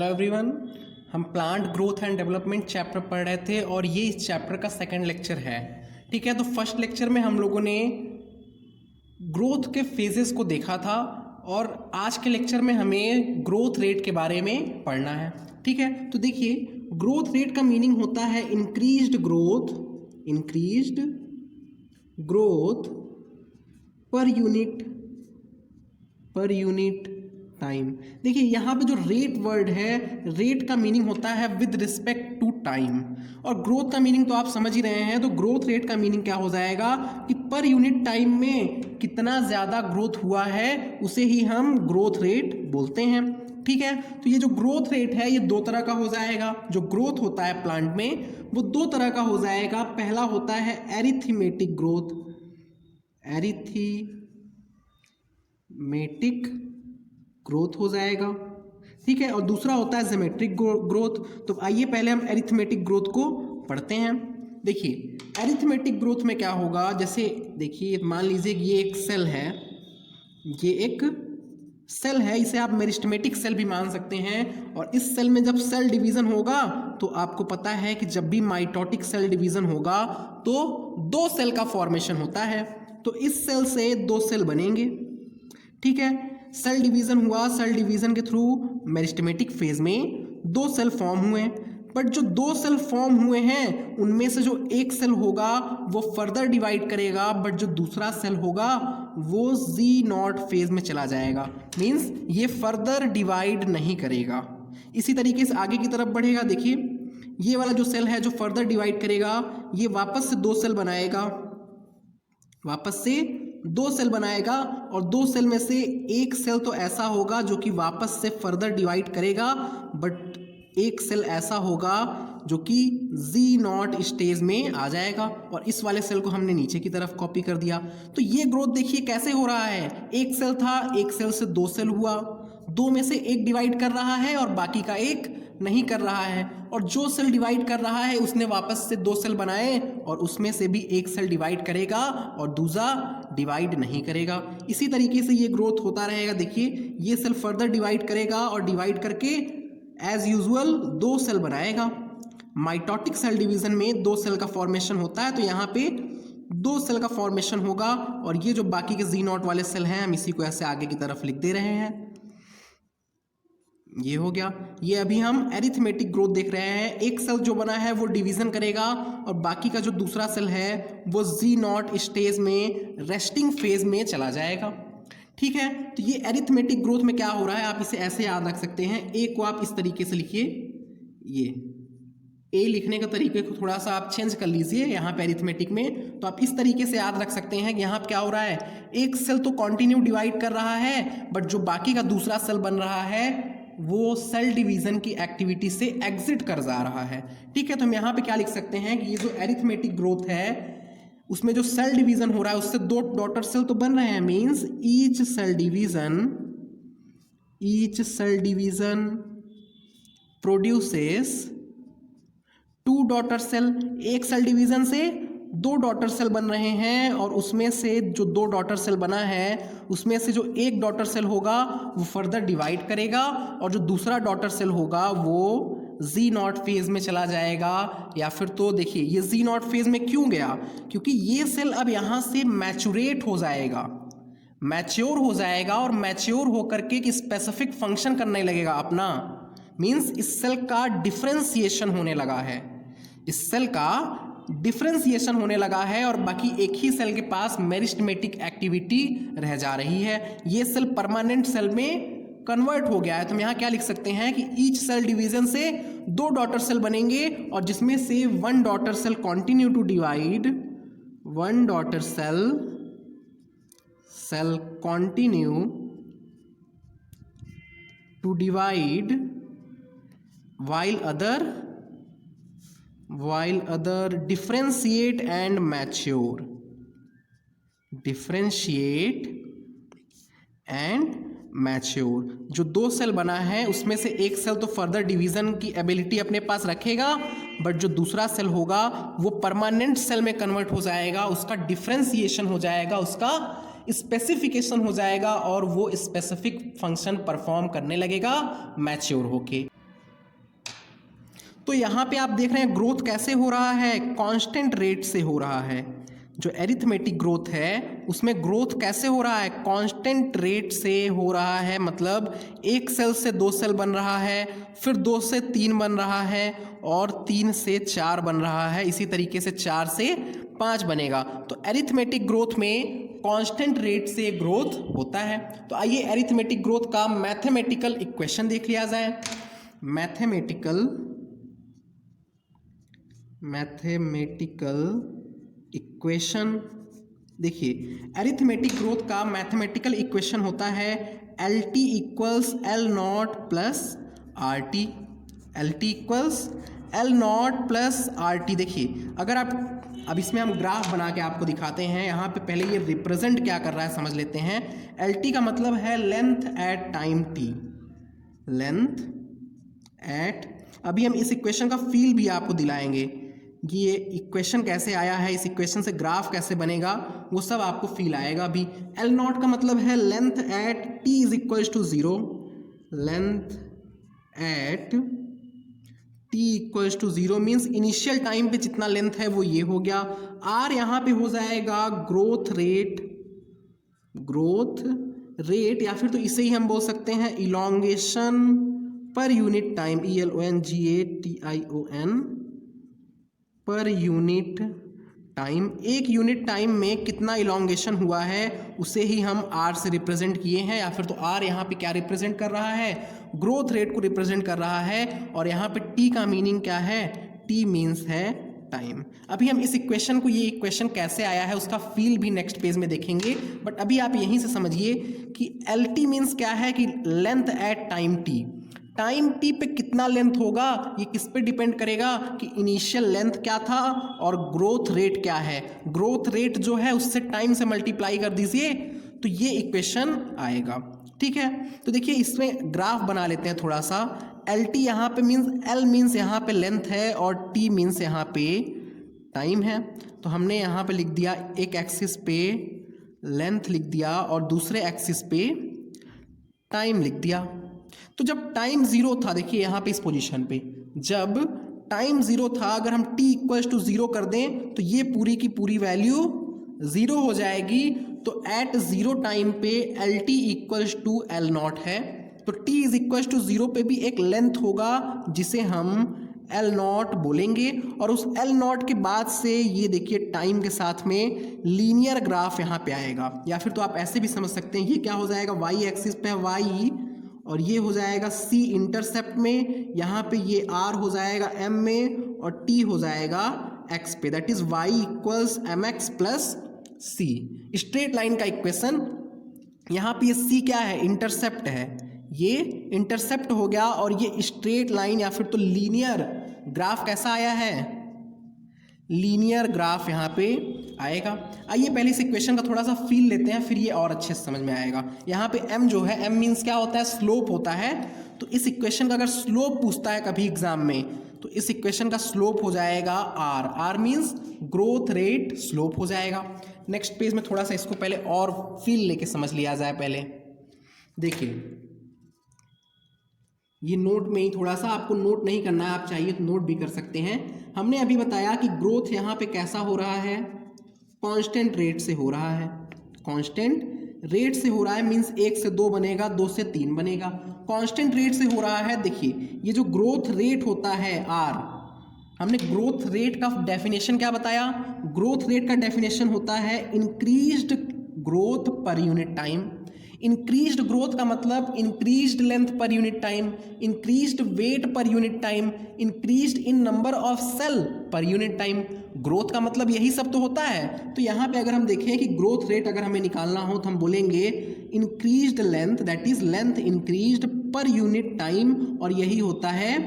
Hello everyone, हम plant growth and development chapter पढ़ रहे थे और ये इस चैप्टर का सेकंड लेक्चर है। ठीक है, तो फर्स्ट लेक्चर में हम लोगों ने ग्रोथ के फेजेस को देखा था और आज के लेक्चर में हमें ग्रोथ रेट के बारे में पढ़ना है। ठीक है, तो देखिए ग्रोथ रेट का मीनिंग होता है increased growth per unit time. देखिए यहाँ पे जो रेट वर्ड है, रेट का मीनिंग होता है विद रिस्पेक्ट टू टाइम और ग्रोथ का मीनिंग तो आप समझ ही रहे हैं। तो ग्रोथ रेट का मीनिंग क्या हो जाएगा कि पर यूनिट टाइम में कितना ज़्यादा ग्रोथ हुआ है उसे ही हम ग्रोथ रेट बोलते हैं। ठीक है, तो ये जो ग्रोथ रेट है ये दो तरह का हो जाएगा। जो ग्रोथ होता है प्लांट में वो दो तरह का हो जाएगा। पहला होता है एरिथमेटिक ग्रोथ हो जाएगा। ठीक है, और दूसरा होता है ज्योमेट्रिक ग्रोथ। तो आइए पहले हम एरिथमेटिक ग्रोथ को पढ़ते हैं। देखिए एरिथमेटिक ग्रोथ में क्या होगा, जैसे देखिए मान लीजिए कि ये एक सेल है, इसे आप मेरिस्टेमेटिक सेल भी मान सकते हैं। और इस सेल में जब सेल डिवीजन होगा तो आपको पता है कि जब भी माइटोटिक सेल डिवीजन होगा तो दो सेल का फॉर्मेशन होता है। तो इस सेल से दो सेल बनेंगे। ठीक है, सेल डिवीजन हुआ, सेल डिवीजन के थ्रू मेरिस्टेमेटिक फेज में दो सेल फॉर्म हुए। बट जो दो सेल फॉर्म हुए हैं उनमें से जो एक सेल होगा वो फर्दर डिवाइड करेगा, बट जो दूसरा सेल होगा वो Z0 फेज में चला जाएगा। मींस ये फर्दर डिवाइड नहीं करेगा। इसी तरीके से आगे की तरफ बढ़ेगा। देखिए ये वाला जो सेल है जो फर्दर डिवाइड करेगा ये वापस से दो सेल बनाएगा और दो सेल में से एक सेल तो ऐसा होगा जो कि वापस से फर्दर डिवाइड करेगा, बट एक सेल ऐसा होगा जो कि Z0 स्टेज में आ जाएगा। और इस वाले सेल को हमने नीचे की तरफ कॉपी कर दिया। तो ये ग्रोथ देखिए कैसे हो रहा है। एक सेल था, एक सेल से दो सेल हुआ, दो में से एक डिवाइड कर रहा है और बाकी का एक नहीं कर रहा है। और जो सेल डिवाइड कर रहा है उसने वापस से दो सेल बनाए और उसमें से भी एक सेल डिवाइड करेगा और दूसरा डिवाइड नहीं करेगा। इसी तरीके से ये ग्रोथ होता रहेगा। देखिए ये सेल फर्दर डिवाइड करेगा और डिवाइड करके एज यूजुअल दो सेल बनाएगा। माइटोटिक सेल डिवीजन में दो सेल का फॉर्मेशन होता है, तो यहाँ पे दो सेल का फॉर्मेशन होगा। और ये जो बाकी के Z0 वाले सेल हैं हम इसी को ऐसे आगे की तरफ लिख दे रहे हैं। ये हो गया। ये अभी हम एरिथमेटिक ग्रोथ देख रहे हैं। एक सेल जो बना है वो डिवीजन करेगा और बाकी का जो दूसरा सेल है वो Z0 स्टेज में रेस्टिंग फेज में चला जाएगा। ठीक है, तो ये एरिथमेटिक ग्रोथ में क्या हो रहा है आप इसे ऐसे याद रख सकते हैं। ए को आप इस तरीके से लिखिए, ये ए लिखने का तरीके को थोड़ा सा आप चेंज कर लीजिए यहाँ पे एरिथमेटिक में। तो आप इस तरीके से याद रख सकते हैं कि यहाँ पे क्या हो रहा है, एक सेल तो कंटिन्यू डिवाइड कर रहा है बट जो बाकी का दूसरा सेल बन रहा है वो सेल डिवीजन की एक्टिविटी से एग्जिट कर जा रहा है। ठीक है, तो हम यहाँ पे क्या लिख सकते हैं कि ये जो एरिथमेटिक ग्रोथ है उसमें जो सेल डिवीजन हो रहा है उससे दो डॉटर सेल तो बन रहे हैं। Means each cell division produces two daughter cell. एक सेल डिवीजन से दो डॉटर सेल बन रहे हैं और उसमें से जो दो डॉटर सेल बना है उसमें से जो एक डॉटर सेल होगा वो फर्दर डिवाइड करेगा और जो दूसरा डॉटर सेल होगा वो Z0 फेज में चला जाएगा। या फिर तो देखिए ये Z0 फेज में क्यों गया, क्योंकि ये सेल अब यहाँ से मैच्योर हो जाएगा और मैच्योर होकर के एक स्पेसिफिक फंक्शन करने लगेगा अपना। मींस इस सेल का डिफरेंशिएशन होने लगा है और बाकी एक ही सेल के पास मेरिस्टेमेटिक एक्टिविटी रह जा रही है। ये सेल परमानेंट सेल में कन्वर्ट हो गया है। तो हम यहाँ क्या लिख सकते हैं कि ईच सेल डिवीजन से दो डॉटर सेल बनेंगे और जिसमें से one daughter cell continue to divide, one daughter cell continue to divide while other differentiate and mature, जो दो सेल बना है उसमें से एक सेल तो फर्दर डिवीजन की एबिलिटी अपने पास रखेगा बट जो दूसरा सेल होगा वो परमानेंट सेल में कन्वर्ट हो जाएगा, उसका डिफरेंशिएशन हो जाएगा, उसका स्पेसिफिकेशन हो जाएगा और वो स्पेसिफिक फंक्शन परफॉर्म करने लगेगा मैच्योर होके। तो यहाँ पे आप देख रहे हैं ग्रोथ कैसे हो रहा है, कांस्टेंट रेट से हो रहा है। जो एरिथमेटिक ग्रोथ है उसमें ग्रोथ कैसे हो रहा है, कांस्टेंट रेट से हो रहा है। मतलब एक सेल से 2 सेल बन रहा है, फिर 2 से 3 बन रहा है और 3 से 4 बन रहा है, इसी तरीके से 4 से 5 बनेगा। तो एरिथमेटिक ग्रोथ में कांस्टेंट रेट से ग्रोथ होता है। तो आइए एरिथमेटिक ग्रोथ का मैथमेटिकल इक्वेशन देख लिया जाए। मैथमेटिकल इक्वेशन देखिए, एरिथमेटिक ग्रोथ का मैथमेटिकल इक्वेशन होता है L T equals L nought plus R T. L T equals L nought plus R T. देखिए अगर आप अब इसमें हम ग्राफ बना के आपको दिखाते हैं। यहाँ पे पहले ये रिप्रेजेंट क्या कर रहा है समझ लेते हैं। एल टी का मतलब है length at time T, length at. अभी हम इस इक्वेशन का फील भी आपको दिलाएंगे कि ये इक्वेशन कैसे आया है, इस इक्वेशन से ग्राफ कैसे बनेगा, वो सब आपको फील आएगा अभी। एल नॉट का मतलब है length at T is equals to 0, length at T equals to 0 means initial time पे जितना लेंथ है वो ये हो गया। आर यहाँ पे हो जाएगा ग्रोथ रेट या फिर तो इसे ही हम बोल सकते हैं इलोंगेशन पर यूनिट टाइम, ELONGATION पर यूनिट टाइम। एक यूनिट टाइम में कितना इलोंगेशन हुआ है उसे ही हम आर से रिप्रेजेंट किए हैं, या फिर तो आर यहाँ पे क्या रिप्रेजेंट कर रहा है, ग्रोथ रेट को रिप्रेजेंट कर रहा है। और यहाँ पे टी का मीनिंग क्या है, टी मीन्स है टाइम। अभी हम इस इक्वेशन को, ये इक्वेशन कैसे आया है उसका फील भी नेक्स्ट पेज में देखेंगे, बट अभी आप यहीं से समझिए कि एल टी मीन्स क्या है कि length at time T. Time T पे कितना लेंथ होगा ये किस पे डिपेंड करेगा कि इनिशियल लेंथ क्या था और ग्रोथ रेट क्या है। ग्रोथ रेट जो है उससे टाइम से मल्टीप्लाई कर दीजिए तो ये इक्वेशन आएगा। ठीक है, तो देखिए इसमें ग्राफ बना लेते हैं थोड़ा सा। एल टी यहाँ पे मीन्स, एल मीन्स यहाँ पे लेंथ है और टी मीन्स यहाँ पे टाइम है। तो हमने यहाँ पे लिख दिया, एक एक्सिस पे लेंथ लिख दिया और दूसरे एक्सिस पे टाइम लिख दिया। तो जब टाइम 0 था, देखिए यहाँ पे इस पोजीशन पे जब टाइम 0 था, अगर हम t इक्वल्स टू 0 कर दें तो ये पूरी की पूरी वैल्यू 0 हो जाएगी। तो एट 0 टाइम पे L T equals to L nought है, तो t इज इक्वल्स टू 0 पे भी एक लेंथ होगा जिसे हम एल नॉट बोलेंगे। और उस एल नॉट के बाद से ये देखिए टाइम के साथ में लीनियर ग्राफ यहाँ पे आएगा, या फिर तो आप ऐसे भी समझ सकते हैं ये क्या हो जाएगा, वाई एक्सिस पे वाई और ये हो जाएगा C इंटरसेप्ट में, यहाँ पे ये R हो जाएगा M में और T हो जाएगा X पे, that is Y equals MX plus C। Straight line का इक्वेशन, यहाँ पे ये C क्या है, इंटरसेप्ट है, ये इंटरसेप्ट हो गया और ये स्ट्रेट लाइन या फिर तो लीनियर ग्राफ कैसा आया है, लीनियर ग्राफ यहाँ पे आएगा। आइए पहले इस इक्वेशन का थोड़ा सा फील लेते हैं, फिर ये और अच्छे से समझ में आएगा। यहाँ पे m जो है, m मीन्स क्या होता है, स्लोप होता है। तो इस इक्वेशन का अगर स्लोप पूछता है कभी एग्जाम में तो इस इक्वेशन का स्लोप हो जाएगा r means growth rate slope हो जाएगा। नेक्स्ट पेज में थोड़ा सा इसको पहले और फील लेके समझ लिया जाए। पहले देखिए ये नोट में ही थोड़ा सा, आपको नोट नहीं करना है, आप चाहिए तो नोट भी कर सकते हैं। हमने अभी बताया कि ग्रोथ यहाँ पे कैसा हो रहा है, कांस्टेंट रेट से हो रहा है। कांस्टेंट रेट से हो रहा है मीन्स 1 से 2 बनेगा, 2 से 3 बनेगा। कांस्टेंट रेट से हो रहा है, देखिए ये जो ग्रोथ रेट होता है R, हमने ग्रोथ रेट का डेफिनेशन क्या बताया, ग्रोथ रेट का डेफिनेशन होता है increased growth per unit time. Increased growth का मतलब increased length per unit time, increased weight per unit time, increased in number of cell per unit time. Growth का मतलब यही सब तो होता है। तो यहाँ पे अगर हम देखें कि ग्रोथ रेट अगर हमें निकालना हो तो हम बोलेंगे increased length, that is length increased पर यूनिट टाइम, और यही होता है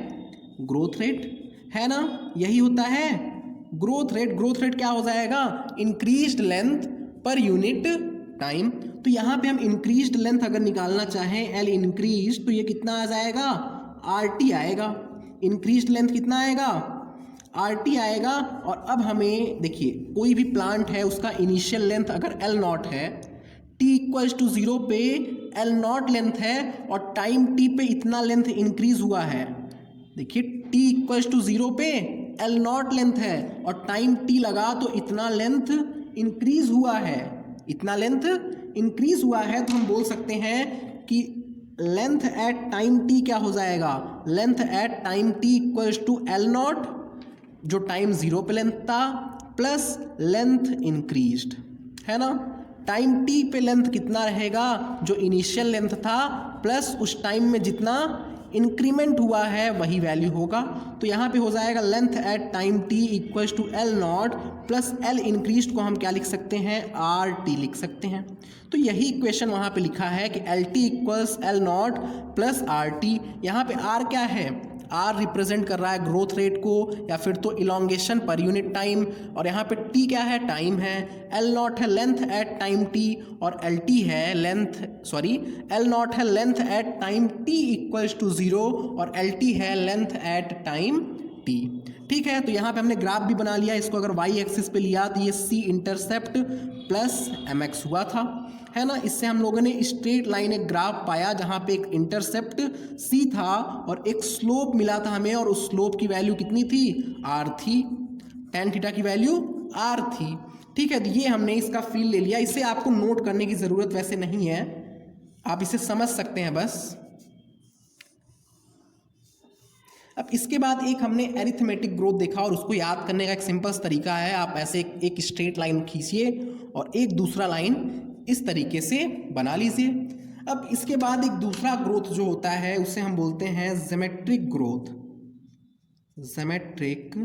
ग्रोथ रेट, है ना, यही होता है ग्रोथ रेट। ग्रोथ रेट क्या हो जाएगा, increased length per unit time. तो यहाँ पे हम इंक्रीज्ड लेंथ अगर निकालना चाहें, एल इंक्रीज, तो ये कितना आ जाएगा, आर टी आएगा। इंक्रीज्ड लेंथ कितना आएगा, आर टी आएगा। और अब हमें देखिए कोई भी प्लांट है उसका इनिशियल लेंथ अगर एल नॉट है, टी इक्वल्स टू 0 पे एल नॉट लेंथ है और टाइम टी पे इतना लेंथ इंक्रीज हुआ है, देखिए t इक्वल्स टू 0 पे एल नॉट लेंथ है और टाइम t लगा तो इतना लेंथ इंक्रीज हुआ है, इतना लेंथ इंक्रीज हुआ है। तो हम बोल सकते हैं कि लेंथ एट टाइम t क्या हो जाएगा, length at time t equals to L nought जो टाइम 0 पे लेंथ था प्लस लेंथ इंक्रीज्ड, है ना। टाइम t पे लेंथ कितना रहेगा, जो इनिशियल लेंथ था प्लस उस टाइम में जितना इंक्रीमेंट हुआ है वही वैल्यू होगा। तो यहाँ पे हो जाएगा length at time t equals to L nought plus L increased को हम क्या लिख सकते हैं, आर टी लिख सकते हैं। तो यही इक्वेशन वहाँ पे लिखा है कि L T equals L nought plus R T. यहाँ पे आर क्या है, आर रिप्रेजेंट कर रहा है ग्रोथ रेट को या फिर तो इलोंगेशन पर यूनिट टाइम, और यहाँ पे टी क्या है, टाइम है। एल नॉट है लेंथ एट टाइम टी और एल टी है लेंथ, सॉरी एल नॉट है length at time T equals to 0 और एल टी है लेंथ एट टाइम टी। ठीक है, तो यहाँ पे हमने ग्राफ भी बना लिया। इसको अगर वाई एक्सिस पे लिया तो ये सी इंटरसेप्ट प्लस एम एक्स हुआ था, है ना। इससे हम लोगों ने स्ट्रेट लाइन एक ग्राफ पाया जहाँ पे एक इंटरसेप्ट c था और एक स्लोप मिला था हमें, और उस स्लोप की वैल्यू कितनी थी, r थी, tan थीटा की वैल्यू r थी। ठीक है, तो ये हमने इसका फील ले लिया। इसे आपको नोट करने की ज़रूरत वैसे नहीं है, आप इसे समझ सकते हैं बस। अब इसके बाद एक हमने एरिथमेटिक ग्रोथ देखा और उसको याद करने का एक सिंपल तरीका है, आप ऐसे एक स्ट्रेट लाइन खींचिए और एक दूसरा लाइन इस तरीके से बना लीजिए। अब इसके बाद एक दूसरा ग्रोथ जो होता है उसे हम बोलते हैं geometric growth, geometric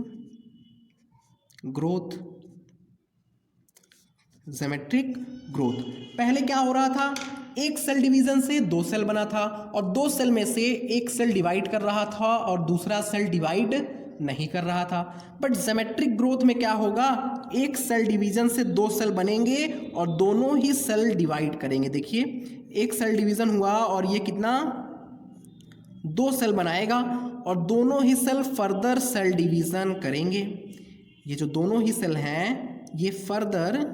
growth, geometric growth. पहले क्या हो रहा था, एक सेल डिवीजन से 2 सेल बना था और 2 सेल में से एक सेल डिवाइड कर रहा था और दूसरा सेल डिवाइड नहीं कर रहा था। बट ज्योमेट्रिक ग्रोथ में क्या होगा, एक सेल डिवीजन से 2 सेल बनेंगे और दोनों ही सेल डिवाइड करेंगे। देखिए एक सेल डिवीजन हुआ और ये कितना, 2 सेल बनाएगा और दोनों ही सेल फर्दर सेल डिवीजन करेंगे। ये जो दोनों ही सेल हैं ये फर्दर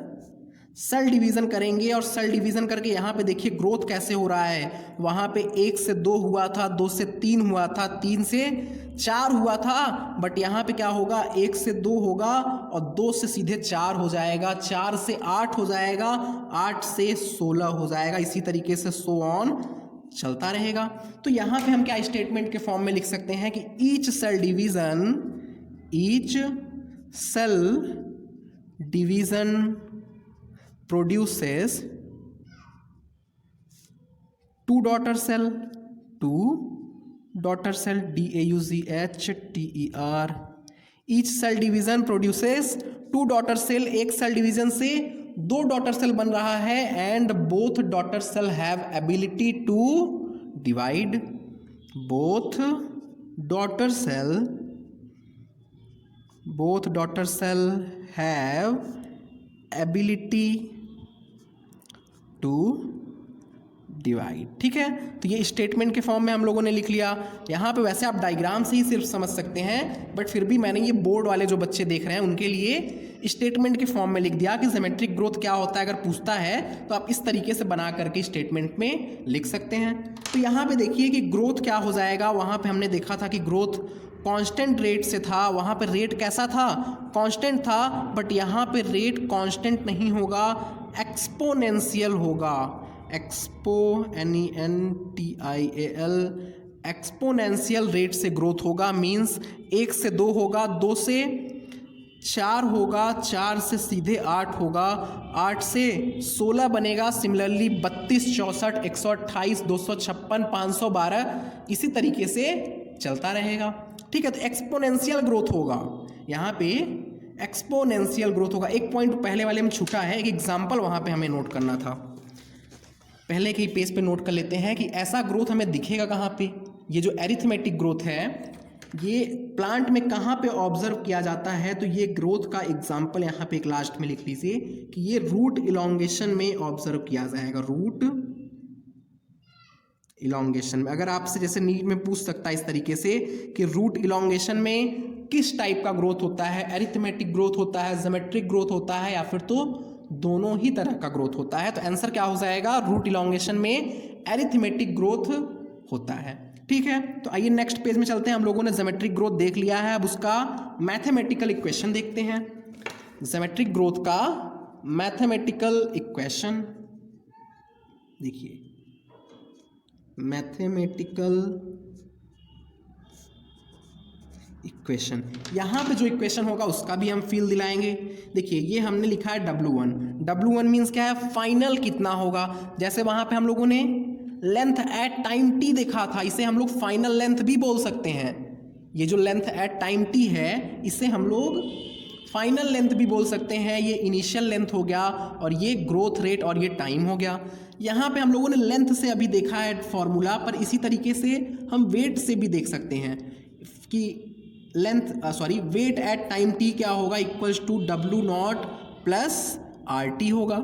सेल डिवीजन करेंगे और सेल डिवीजन करके यहाँ पे देखिए ग्रोथ कैसे हो रहा है। वहाँ पे 1 से 2 हुआ था, 2 से 3 हुआ था, 3 से 4 हुआ था, बट यहाँ पे क्या होगा, 1 से 2 होगा और 2 से सीधे 4 हो जाएगा, 4 से 8 हो जाएगा, 8 से 16 हो जाएगा, इसी तरीके से सो ऑन चलता रहेगा। तो यहाँ पे हम क्या स्टेटमेंट के फॉर्म में लिख सकते हैं कि each cell division produces 2 daughter cell DAUGHTER। each cell division produces 2 daughter cell, एक सेल डिवीजन से 2 डॉटर सेल बन रहा है and both daughter cell have ability to divide, both daughter cell have ability to divide. ठीक है, तो ये statement के फॉर्म में हम लोगों ने लिख लिया। यहाँ पे वैसे आप डायग्राम से ही सिर्फ समझ सकते हैं, बट फिर भी मैंने ये बोर्ड वाले जो बच्चे देख रहे हैं उनके लिए स्टेटमेंट के फॉर्म में लिख दिया कि ज्योमेट्रिक ग्रोथ क्या होता है। अगर पूछता है तो आप इस तरीके से बना करके स्टेटमेंट में लिख सकते हैं। तो यहाँ पे देखिए कि ग्रोथ क्या हो जाएगा। वहाँ पे हमने देखा था कि ग्रोथ कांस्टेंट रेट से था, वहाँ पे रेट कैसा था, कांस्टेंट था, बट यहाँ पे रेट कांस्टेंट नहीं होगा, एक्सपोनेंशियल होगा, एक्सपोनेंशियल रेट से ग्रोथ होगा। मींस 1 से 2 होगा, 2 से 4 होगा, 4 से सीधे 8 होगा, 8 से 16 बनेगा। सिमिलरली 32, 64, 128, 256, 512 इसी तरीके से चलता रहेगा। ठीक है, तो एक्सपोनेंशियल ग्रोथ होगा, यहाँ पे एक्सपोनेंशियल ग्रोथ होगा। एक पॉइंट पहले वाले में छूटा है, एक एग्जाम्पल वहाँ पे हमें नोट करना था, पहले के ही पेज पे नोट कर लेते हैं कि ऐसा ग्रोथ हमें दिखेगा कहाँ पे। ये जो एरिथमेटिक ग्रोथ है ये प्लांट में कहाँ पे ऑब्जर्व किया जाता है, तो ये ग्रोथ का एग्जाम्पल यहाँ पे एक लास्ट में लिख लीजिए कि ये रूट इलोंगेशन में ऑब्जर्व किया जाएगा, रूट इलोंगेशन में। अगर आपसे जैसे नीट में पूछ सकता है इस तरीके से कि रूट इलोंगेशन में किस टाइप का ग्रोथ होता है, एरिथमेटिक ग्रोथ होता है, ज्योमेट्रिक ग्रोथ होता है, या फिर तो दोनों ही तरह का ग्रोथ होता है, तो आंसर क्या हो जाएगा, रूट इलोंगेशन में एरिथमेटिक ग्रोथ होता है। ठीक है, तो आइए नेक्स्ट पेज में चलते हैं। हम लोगों ने ज्योमेट्रिक ग्रोथ देख लिया है, अब उसका मैथमेटिकल इक्वेशन देखते हैं। ज्योमेट्रिक ग्रोथ का मैथमेटिकल इक्वेशन देखिए, मैथमेटिकल इक्वेशन, यहाँ पे जो इक्वेशन होगा उसका भी हम फील दिलाएंगे। देखिए ये हमने लिखा है W1, W1 मीन्स क्या है, फाइनल कितना होगा। जैसे वहाँ पे हम लोगों ने लेंथ एट टाइम t देखा था, इसे हम लोग फाइनल लेंथ भी बोल सकते हैं। ये जो लेंथ एट टाइम t है इसे हम लोग फाइनल लेंथ भी बोल सकते हैं। ये इनिशियल लेंथ हो गया और ये ग्रोथ रेट और ये टाइम हो गया। यहाँ पे हम लोगों ने लेंथ से अभी देखा है फॉर्मूला, पर इसी तरीके से हम वेट से भी देख सकते हैं कि वेट एट टाइम t क्या होगा, equals to W0 plus RT होगा।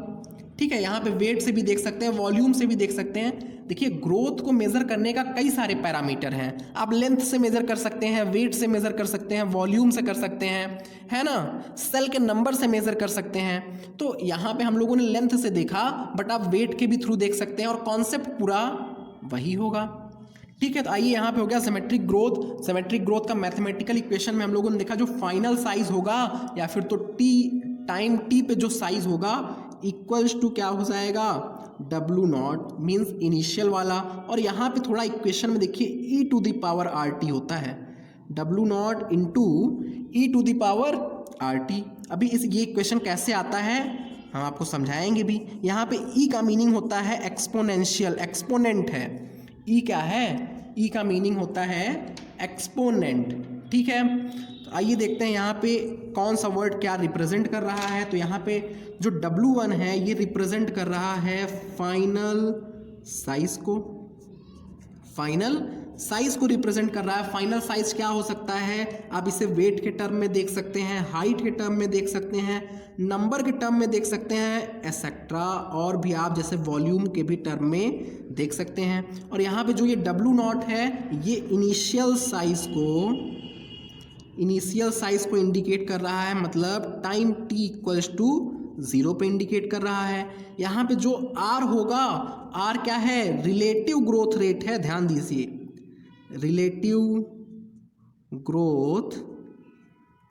ठीक है, यहाँ पे वेट से भी देख सकते हैं, वॉल्यूम से भी देख सकते हैं। देखिए ग्रोथ को मेज़र करने का कई सारे पैरामीटर हैं। आप लेंथ से मेज़र कर सकते हैं, वेट से मेज़र कर सकते हैं, वॉल्यूम से कर सकते हैं, है ना, सेल के नंबर से मेज़र कर सकते हैं। तो यहाँ पे हम लोगों ने लेंथ से देखा, बट आप वेट के भी थ्रू देख सकते हैं और कॉन्सेप्ट पूरा वही होगा। ठीक है, तो आइए यहाँ पे हो गया सिमेट्रिक ग्रोथ। सिमेट्रिक ग्रोथ का मैथमेटिकल इक्वेशन में हम लोगों ने देखा जो फाइनल साइज होगा या फिर तो टाइम t पे जो साइज होगा इक्वल्स टू क्या हो जाएगा, W0 मीन्स इनिशियल वाला। और यहाँ पे थोड़ा इक्वेशन में देखिए e⁻ RT होता है, W0 इंटू e⁻ RT। अभी ये इक्वेशन कैसे आता है हम आपको समझाएंगे भी। यहाँ पे e का मीनिंग होता है एक्सपोनेंशियल, एक्सपोनेंट है। ई क्या है, ई का मीनिंग होता है एक्सपोनेंट। ठीक है, तो आइए देखते हैं यहाँ पे कौन सा वर्ड क्या रिप्रेजेंट कर रहा है। तो यहाँ पे जो W1 है ये रिप्रेजेंट कर रहा है फाइनल साइज को, फाइनल साइज को रिप्रेजेंट कर रहा है। फाइनल साइज क्या हो सकता है, आप इसे वेट के टर्म में देख सकते हैं, हाइट के टर्म में देख सकते हैं, नंबर के टर्म में देख सकते हैं, एक्सेट्रा, और भी आप जैसे वॉल्यूम के भी टर्म में देख सकते हैं। और यहाँ पे जो ये W0 है ये इनिशियल साइज को इंडिकेट कर रहा है, मतलब टाइम t इक्वल्स टू 0 पे इंडिकेट कर रहा है। यहाँ पे जो R होगा, R क्या है, रिलेटिव ग्रोथ रेट है, ध्यान दीजिए, रिलेटिव ग्रोथ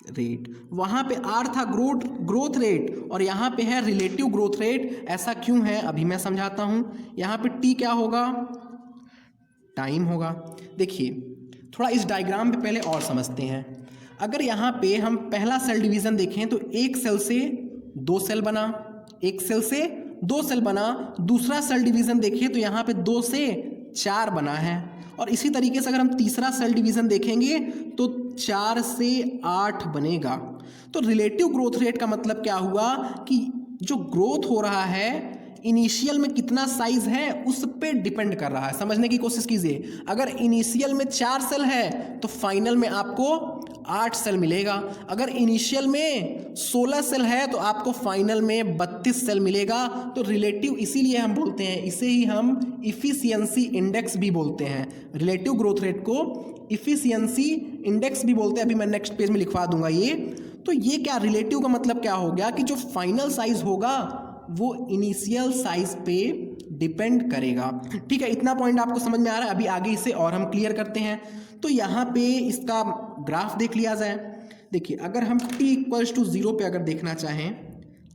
रेट। वहाँ पे R था ग्रोथ रेट और यहाँ पे है रिलेटिव ग्रोथ रेट। ऐसा क्यों है अभी मैं समझाता हूँ। यहाँ पे T क्या होगा, टाइम होगा। देखिए थोड़ा इस डायग्राम पे पहले और समझते हैं। अगर यहाँ पे हम पहला सेल डिवीज़न देखें तो एक सेल से दो सेल बना, एक सेल से दो सेल बना। दूसरा सेल डिवीज़न देखें तो यहाँ पे 2 से 4 बना है। और इसी तरीके से अगर हम तीसरा सेल डिवीज़न देखेंगे तो 4 से 8 बनेगा। तो रिलेटिव ग्रोथ रेट का मतलब क्या हुआ कि जो ग्रोथ हो रहा है इनिशियल में कितना साइज है उस पे डिपेंड कर रहा है। समझने की कोशिश कीजिए, अगर इनिशियल में 4 सेल है तो फाइनल में आपको 8 सेल मिलेगा। अगर इनिशियल में 16 सेल है तो आपको फाइनल में 32 सेल मिलेगा। तो रिलेटिव इसीलिए हम बोलते हैं, इसे ही हम इफिशियंसी इंडेक्स भी बोलते हैं। रिलेटिव ग्रोथ रेट को इफिशियंसी इंडेक्स भी बोलते हैं। अभी मैं नेक्स्ट पेज में लिखवा दूंगा ये। तो ये क्या, रिलेटिव का मतलब क्या हो गया कि जो फाइनल साइज होगा वो इनिशियल साइज पे डिपेंड करेगा। ठीक है, इतना पॉइंट आपको समझ में आ रहा है। अभी आगे इसे और हम क्लियर करते हैं। तो यहाँ पे इसका ग्राफ देख लिया जाए। देखिए अगर हम t इक्वल्स टू 0 पे अगर देखना चाहें,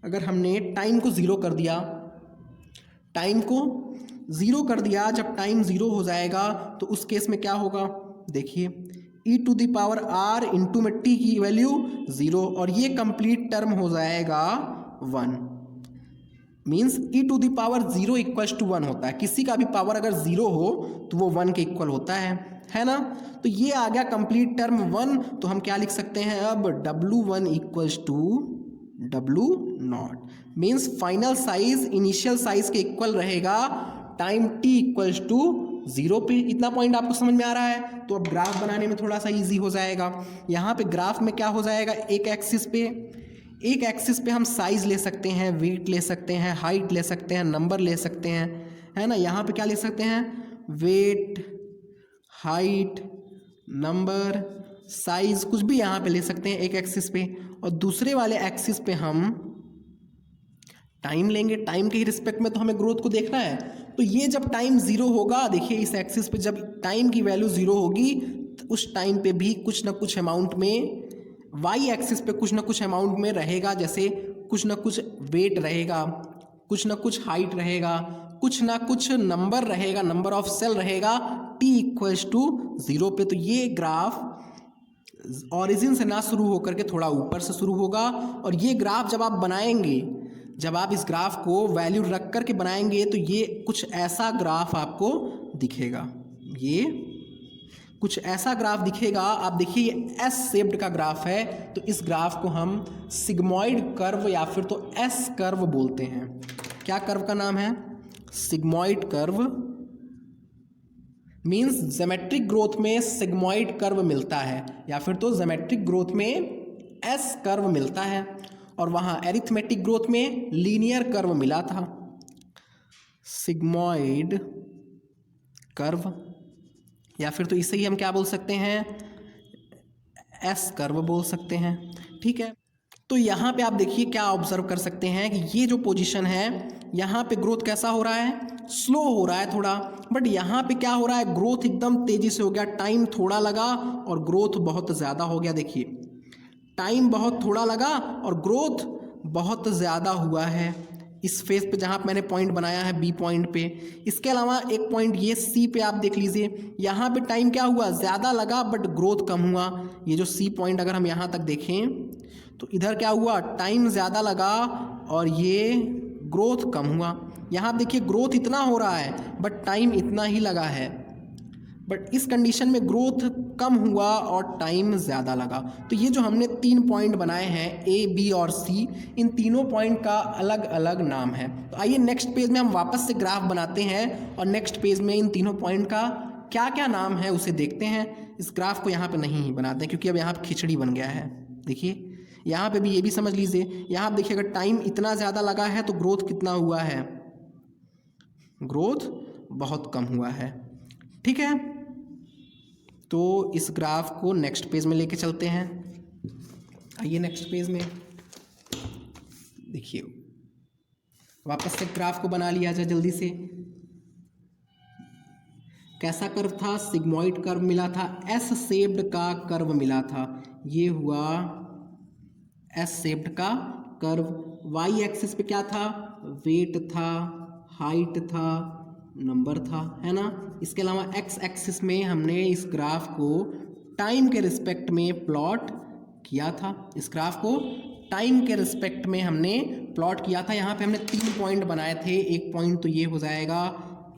अगर हमने टाइम को 0 कर दिया, टाइम को 0 कर दिया, जब टाइम 0 हो जाएगा तो उस केस में क्या होगा, देखिए e⁻r इंटू में t की वैल्यू 0 और ये कंप्लीट टर्म हो जाएगा 1। मीन्स e⁻0 इक्वल्स टू 1 होता है। किसी का भी पावर अगर 0 हो तो वो 1 के इक्वल होता है ना। तो ये आ गया कंप्लीट टर्म 1। तो हम क्या लिख सकते हैं अब, W1 equals to W0 means final size initial size के इक्वल रहेगा टाइम t इक्वल्स टू 0 पे। इतना पॉइंट आपको समझ में आ रहा है। तो अब ग्राफ बनाने में थोड़ा सा ईजी हो जाएगा। यहाँ पे ग्राफ में क्या हो जाएगा, एक एक्सिस पे हम साइज ले सकते हैं, वेट ले सकते हैं, हाइट ले सकते हैं, नंबर ले सकते हैं, है ना। यहाँ पे क्या ले सकते हैं, वेट, हाइट, नंबर, साइज, कुछ भी यहाँ पे ले सकते हैं एक एक्सिस पे। और दूसरे वाले एक्सिस पे हम टाइम लेंगे। टाइम के ही रिस्पेक्ट में तो हमें ग्रोथ को देखना है। तो ये जब टाइम ज़ीरो होगा, देखिए इस एक्सिस पे जब टाइम की वैल्यू ज़ीरो होगी तो उस टाइम पे भी कुछ ना कुछ अमाउंट में, वाई एक्सिस पे कुछ ना कुछ अमाउंट में रहेगा, जैसे कुछ ना कुछ वेट रहेगा, कुछ ना कुछ हाइट रहेगा, कुछ ना कुछ नंबर रहेगा, नंबर ऑफ सेल रहेगा t इक्वल्स टू 0 पे। तो ये ग्राफ ऑरिजिन से ना शुरू होकर के थोड़ा ऊपर से शुरू होगा, और ये ग्राफ जब आप बनाएंगे, जब आप इस ग्राफ को वैल्यू रख करके बनाएंगे तो ये कुछ ऐसा ग्राफ आपको दिखेगा, ये कुछ ऐसा ग्राफ दिखेगा। आप देखिए ये एस शेप्ड का ग्राफ है, तो इस ग्राफ को हम सिग्मॉइड कर्व या फिर तो एस कर्व बोलते हैं। क्या कर्व का नाम है? Sigmoid curve. Means geometric growth में सिग्मॉइड कर्व मिलता है, या फिर तो ज्योमेट्रिक ग्रोथ में एस कर्व मिलता है, और वहाँ एरिथमेटिक ग्रोथ में लीनियर कर्व मिला था। सिग्मॉइड कर्व, या फिर तो इसे ही हम क्या बोल सकते हैं? एस कर्व बोल सकते हैं। ठीक है, तो यहाँ पे आप देखिए क्या ऑब्जर्व कर सकते हैं कि ये जो पोजीशन है, यहाँ पे ग्रोथ कैसा हो रहा है? स्लो हो रहा है थोड़ा, बट यहाँ पे क्या हो रहा है? ग्रोथ एकदम तेजी से हो गया। टाइम थोड़ा लगा और ग्रोथ बहुत ज़्यादा हो गया। देखिए टाइम बहुत थोड़ा लगा और ग्रोथ बहुत ज़्यादा हुआ है इस फेज पे जहाँ मैंने पॉइंट बनाया है बी पॉइंट पे। इसके अलावा एक पॉइंट ये सी पे आप देख लीजिए, यहाँ पे टाइम क्या हुआ? ज़्यादा लगा बट ग्रोथ कम हुआ। ये जो सी पॉइंट अगर हम यहाँ तक देखें तो इधर क्या हुआ? टाइम ज़्यादा लगा और ये ग्रोथ कम हुआ। यहाँ आप देखिए ग्रोथ इतना हो रहा है बट टाइम इतना ही लगा है, बट इस कंडीशन में ग्रोथ कम हुआ और टाइम ज़्यादा लगा। तो ये जो हमने 3 पॉइंट बनाए हैं ए, बी और सी, इन तीनों पॉइंट का अलग अलग नाम है। तो आइए नेक्स्ट पेज में हम वापस से ग्राफ बनाते हैं और नेक्स्ट पेज में इन तीनों पॉइंट का क्या क्या नाम है उसे देखते हैं। इस ग्राफ को यहाँ पे नहीं बनाते हैं क्योंकि अब यहाँ पे खिचड़ी बन गया है। देखिए यहाँ पे भी ये भी समझ लीजिए, यहाँ आप देखिए अगर टाइम इतना ज़्यादा लगा है तो ग्रोथ कितना हुआ है? ग्रोथ बहुत कम हुआ है। ठीक है, तो इस ग्राफ को नेक्स्ट पेज में लेके चलते हैं। आइए नेक्स्ट पेज में देखिए, वापस से ग्राफ को बना लिया जाए जल्दी से। कैसा कर्व था? सिग्मॉइड कर्व मिला था, एस शेप्ड का कर्व मिला था। ये हुआ एस शेप्ड का कर्व। वाई एक्सिस पे क्या था? वेट था, हाइट था, नंबर था, है ना। इसके अलावा एक्स एक्सिस में हमने इस ग्राफ को टाइम के रिस्पेक्ट में प्लॉट किया था। इस ग्राफ को टाइम के रिस्पेक्ट में हमने प्लॉट किया था। यहाँ पे हमने 3 पॉइंट बनाए थे। एक पॉइंट तो ये हो जाएगा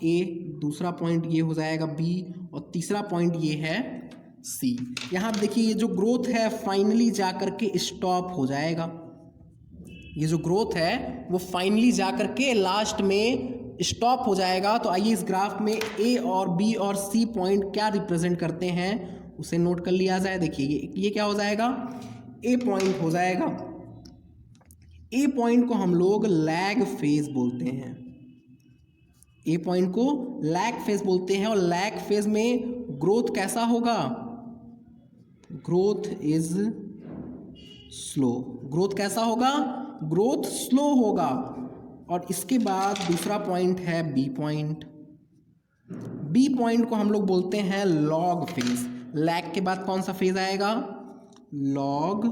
ए, दूसरा पॉइंट ये हो जाएगा बी, और तीसरा पॉइंट ये है सी। यहाँ आप देखिए ये जो ग्रोथ है फाइनली जा कर के स्टॉप हो जाएगा। ये जो ग्रोथ है वो फाइनली जा कर के लास्ट में स्टॉप हो जाएगा। तो आइए इस ग्राफ में ए और बी और सी पॉइंट क्या रिप्रेजेंट करते हैं उसे नोट कर लिया जाए। देखिए ये क्या हो जाएगा? ए पॉइंट हो जाएगा। ए पॉइंट को हम लोग लैग फेज बोलते हैं। ए पॉइंट को लैग फेज बोलते हैं, और लैग फेज में ग्रोथ कैसा होगा? Growth is slow. ग्रोथ कैसा होगा? ग्रोथ स्लो होगा। और इसके बाद दूसरा पॉइंट है बी पॉइंट। बी पॉइंट को हम लोग बोलते हैं लॉग फेज। लैग के बाद कौन सा फेज आएगा? Log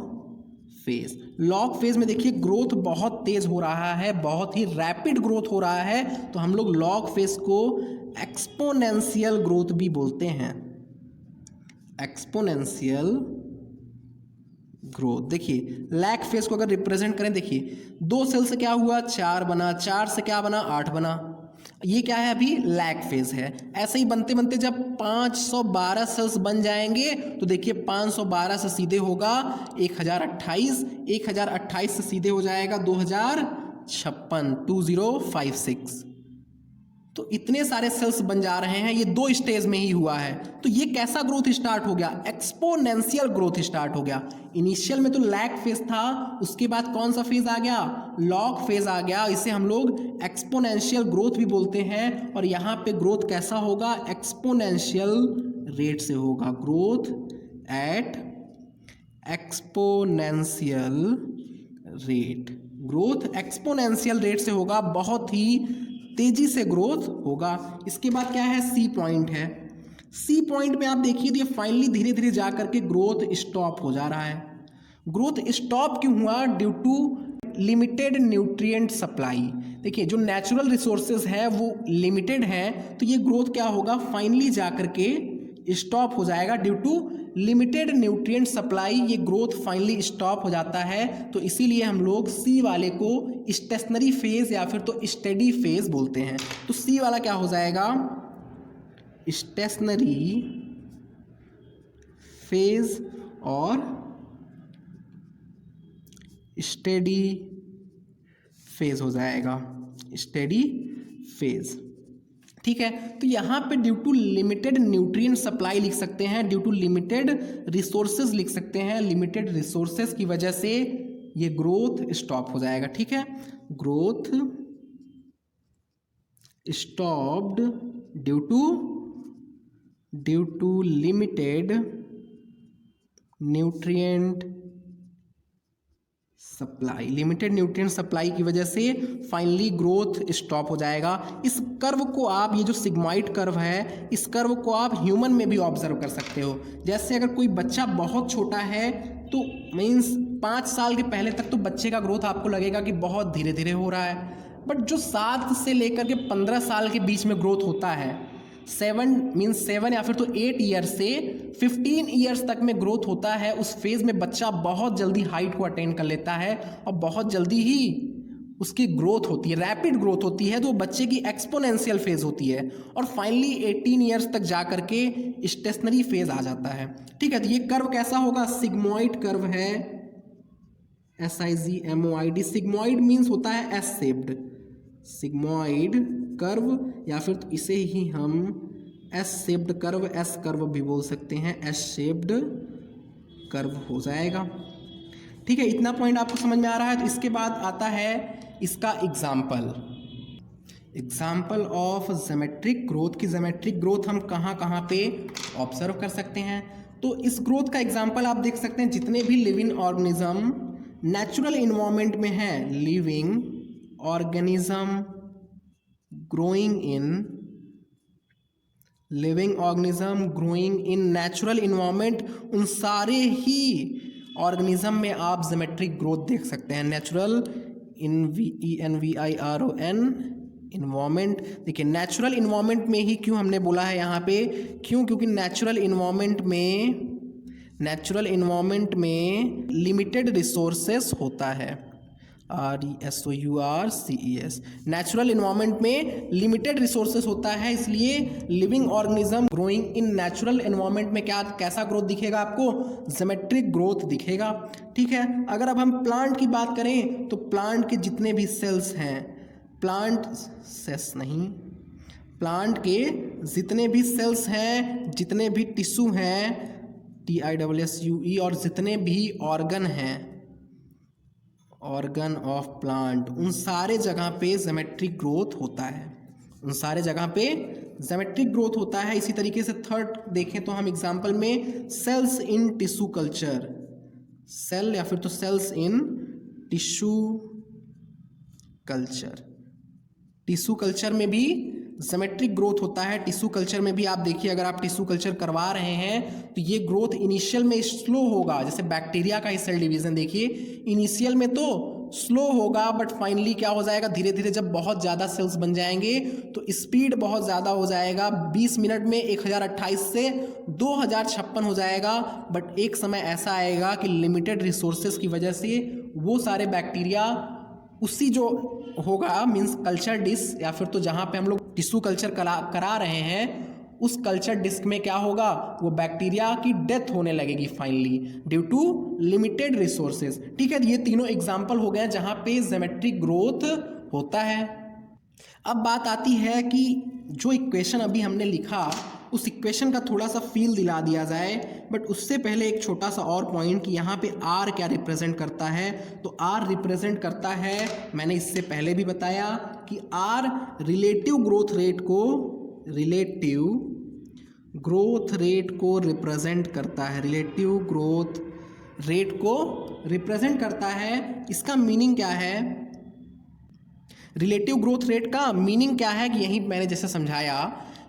phase. लॉग फेज में देखिए ग्रोथ बहुत तेज हो रहा है, बहुत ही रैपिड ग्रोथ हो रहा है, तो हम लोग लॉग फेज को एक्सपोनेंशियल ग्रोथ भी बोलते हैं। Exponential growth. देखिए लैग फेज को अगर रिप्रेजेंट करें, देखिए 2 सेल से क्या हुआ? 4 बना, 4 से क्या बना? 8 बना। ये क्या है? अभी लैग फेज है। ऐसे ही बनते बनते जब 512 सेल्स बन जाएंगे तो देखिए 512 से सीधे होगा 1028, 1028 से सीधे हो जाएगा 2056, 2056। तो इतने सारे सेल्स बन जा रहे हैं, ये 2 स्टेज में ही हुआ है। तो ये कैसा ग्रोथ स्टार्ट हो गया? एक्सपोनेंशियल ग्रोथ स्टार्ट हो गया। इनिशियल में तो लैग फेज था, उसके बाद कौन सा फेज आ गया? लॉग फेज आ गया। इसे हम लोग एक्सपोनेंशियल ग्रोथ भी बोलते हैं। और यहाँ पे ग्रोथ कैसा होगा? एक्सपोनेंशियल रेट से होगा। Growth at exponential rate. Growth exponential rate से होगा, बहुत ही तेजी से ग्रोथ होगा। इसके बाद क्या है, सी पॉइंट है। सी पॉइंट में आप देखिए तो ये फाइनली धीरे धीरे जा करके ग्रोथ स्टॉप हो जा रहा है। ग्रोथ स्टॉप क्यों हुआ? Due to limited nutrient supply. देखिए जो नेचुरल रिसोर्सेज है वो लिमिटेड है, तो ये ग्रोथ क्या होगा, फाइनली जा करके स्टॉप हो जाएगा। Due to limited nutrient supply ये ग्रोथ फाइनली स्टॉप हो जाता है। तो इसीलिए हम लोग सी वाले को स्टेशनरी फेज या फिर तो स्टेडी फेज बोलते हैं। तो सी वाला क्या हो जाएगा, स्टेशनरी फेज और स्टेडी फेज हो जाएगा, स्टेडी फेज। ठीक है, तो यहाँ पे due to limited nutrient supply लिख सकते हैं, ड्यू टू लिमिटेड रिसोर्सेज लिख सकते हैं। लिमिटेड रिसोर्सेज की वजह से ये ग्रोथ स्टॉप हो जाएगा। ठीक है, growth stopped due to limited nutrient supply. Limited nutrient supply की वजह से फाइनली ग्रोथ स्टॉप हो जाएगा। इस कर्व को आप, ये जो सिग्मॉइड कर्व है, इस कर्व को आप ह्यूमन में भी ऑब्जर्व कर सकते हो। जैसे अगर कोई बच्चा बहुत छोटा है तो मीन्स 5 साल के पहले तक तो बच्चे का ग्रोथ आपको लगेगा कि बहुत धीरे धीरे हो रहा है, बट जो 7 से लेकर के 15 साल के बीच में ग्रोथ होता है, 7 या फिर तो 8 ईयर से 15 ईयर्स तक में ग्रोथ होता है, उस फेज में बच्चा बहुत जल्दी हाइट को अटेन कर लेता है और बहुत जल्दी ही उसकी ग्रोथ होती है, रैपिड ग्रोथ होती है। तो बच्चे की एक्सपोनेंशियल फेज होती है और फाइनली 18 ईयर्स तक जा करके स्टेशनरी फेज आ जाता है। ठीक है, तो ये कर्व कैसा होगा, सिग्मॉइड कर्व है, SIGMOID। सिग्मॉइड मीन्स होता है एस शेप्ड, सिग्मॉइड कर्व, या फिर तो इसे ही हम S shaped curve, S curve भी बोल सकते हैं, एस शेप्ड कर्व हो जाएगा। ठीक है, इतना पॉइंट आपको समझ में आ रहा है। तो इसके बाद आता है इसका एग्जाम्पल ऑफ ज्योमेट्रिक ग्रोथ की ज्योमेट्रिक ग्रोथ हम कहाँ कहाँ पे ऑब्जर्व कर सकते हैं। तो इस ग्रोथ का एग्जाम्पल आप देख सकते हैं, जितने भी लिविंग ऑर्गेनिज्म नेचुरल इन्वायरमेंट में है, living organism growing in natural environment, उन सारे ही ऑर्गेनिज्म में आप ज्योमेट्रिक ग्रोथ देख सकते हैं। Natural ENVIRON environment. देखिए नेचुरल इन्वायरमेंट में ही क्यों हमने बोला है यहाँ पे, क्योंकि नेचुरल इन्वायरमेंट में लिमिटेड रिसोर्सेस होता है, RESOURCES। नेचुरल इन्वायरमेंट में लिमिटेड रिसोर्सेस होता है, इसलिए living organism growing in natural environment में कैसा ग्रोथ दिखेगा आपको, ज्योमेट्रिक ग्रोथ दिखेगा। ठीक है, अगर अब हम प्लांट की बात करें तो प्लांट के जितने भी सेल्स हैं, प्लांट के जितने भी सेल्स हैं, जितने भी टिश्यू हैं, TISSUE, और जितने भी ऑर्गन हैं, ऑर्गन ऑफ प्लांट, उन सारे जगह पे ज्योमेट्रिक ग्रोथ होता है। इसी तरीके से थर्ड देखें तो हम एग्जांपल में cells in tissue culture, cell या फिर तो सेल्स इन टिश्यू कल्चर में भी ज्योमेट्रिक ग्रोथ होता है। टिश्यू कल्चर में भी आप देखिए, अगर आप टिश्यू कल्चर करवा रहे हैं तो ये ग्रोथ इनिशियल में स्लो होगा। जैसे बैक्टीरिया का ही सेल डिवीजन देखिए, इनिशियल में तो स्लो होगा, बट फाइनली क्या हो जाएगा, धीरे धीरे जब बहुत ज़्यादा सेल्स बन जाएंगे तो स्पीड बहुत ज़्यादा हो जाएगा। 20 मिनट में 1028 से 2056 हो जाएगा। बट एक समय ऐसा आएगा कि लिमिटेड रिसोर्सेज की वजह से वो सारे बैक्टीरिया उसी जो होगा मीन्स कल्चर डिस्क, या फिर तो जहाँ पे हम लोग टिश्यू कल्चर करा रहे हैं उस कल्चर डिस्क में क्या होगा, वो बैक्टीरिया की डेथ होने लगेगी finally, due to limited resources. ठीक है, ये तीनों एग्जाम्पल हो गए जहाँ पे ज्योमेट्रिक ग्रोथ होता है। अब बात आती है कि जो इक्वेशन अभी हमने लिखा उस इक्वेशन का थोड़ा सा फील दिला दिया जाए, बट उससे पहले एक छोटा सा और पॉइंट कि यहाँ पे R क्या रिप्रेजेंट करता है। तो R रिप्रेजेंट करता है, मैंने इससे पहले भी बताया कि R रिलेटिव ग्रोथ रेट को रिप्रेजेंट करता है। इसका मीनिंग क्या है, रिलेटिव ग्रोथ रेट का मीनिंग क्या है कि यही मैंने जैसे समझाया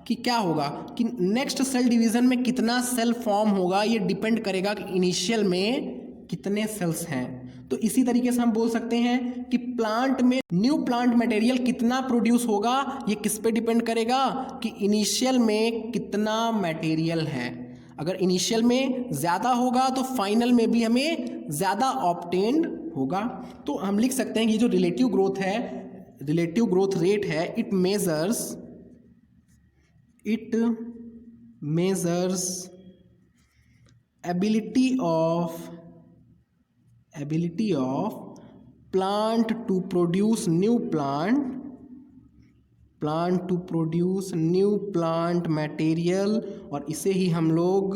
कि क्या होगा कि नेक्स्ट सेल डिवीज़न में कितना सेल फॉर्म होगा, ये डिपेंड करेगा कि इनिशियल में कितने सेल्स हैं। तो इसी तरीके से हम बोल सकते हैं कि प्लांट में न्यू प्लांट मटेरियल कितना प्रोड्यूस होगा, ये किस पे डिपेंड करेगा कि इनिशियल में कितना मटेरियल है। अगर इनिशियल में ज़्यादा होगा तो फाइनल में भी हमें ज़्यादा ऑब्टेन्ड होगा। तो हम लिख सकते हैं कि जो रिलेटिव ग्रोथ है, रिलेटिव ग्रोथ रेट है, it measures ability of plant to produce new plant material, और इसे ही हम लोग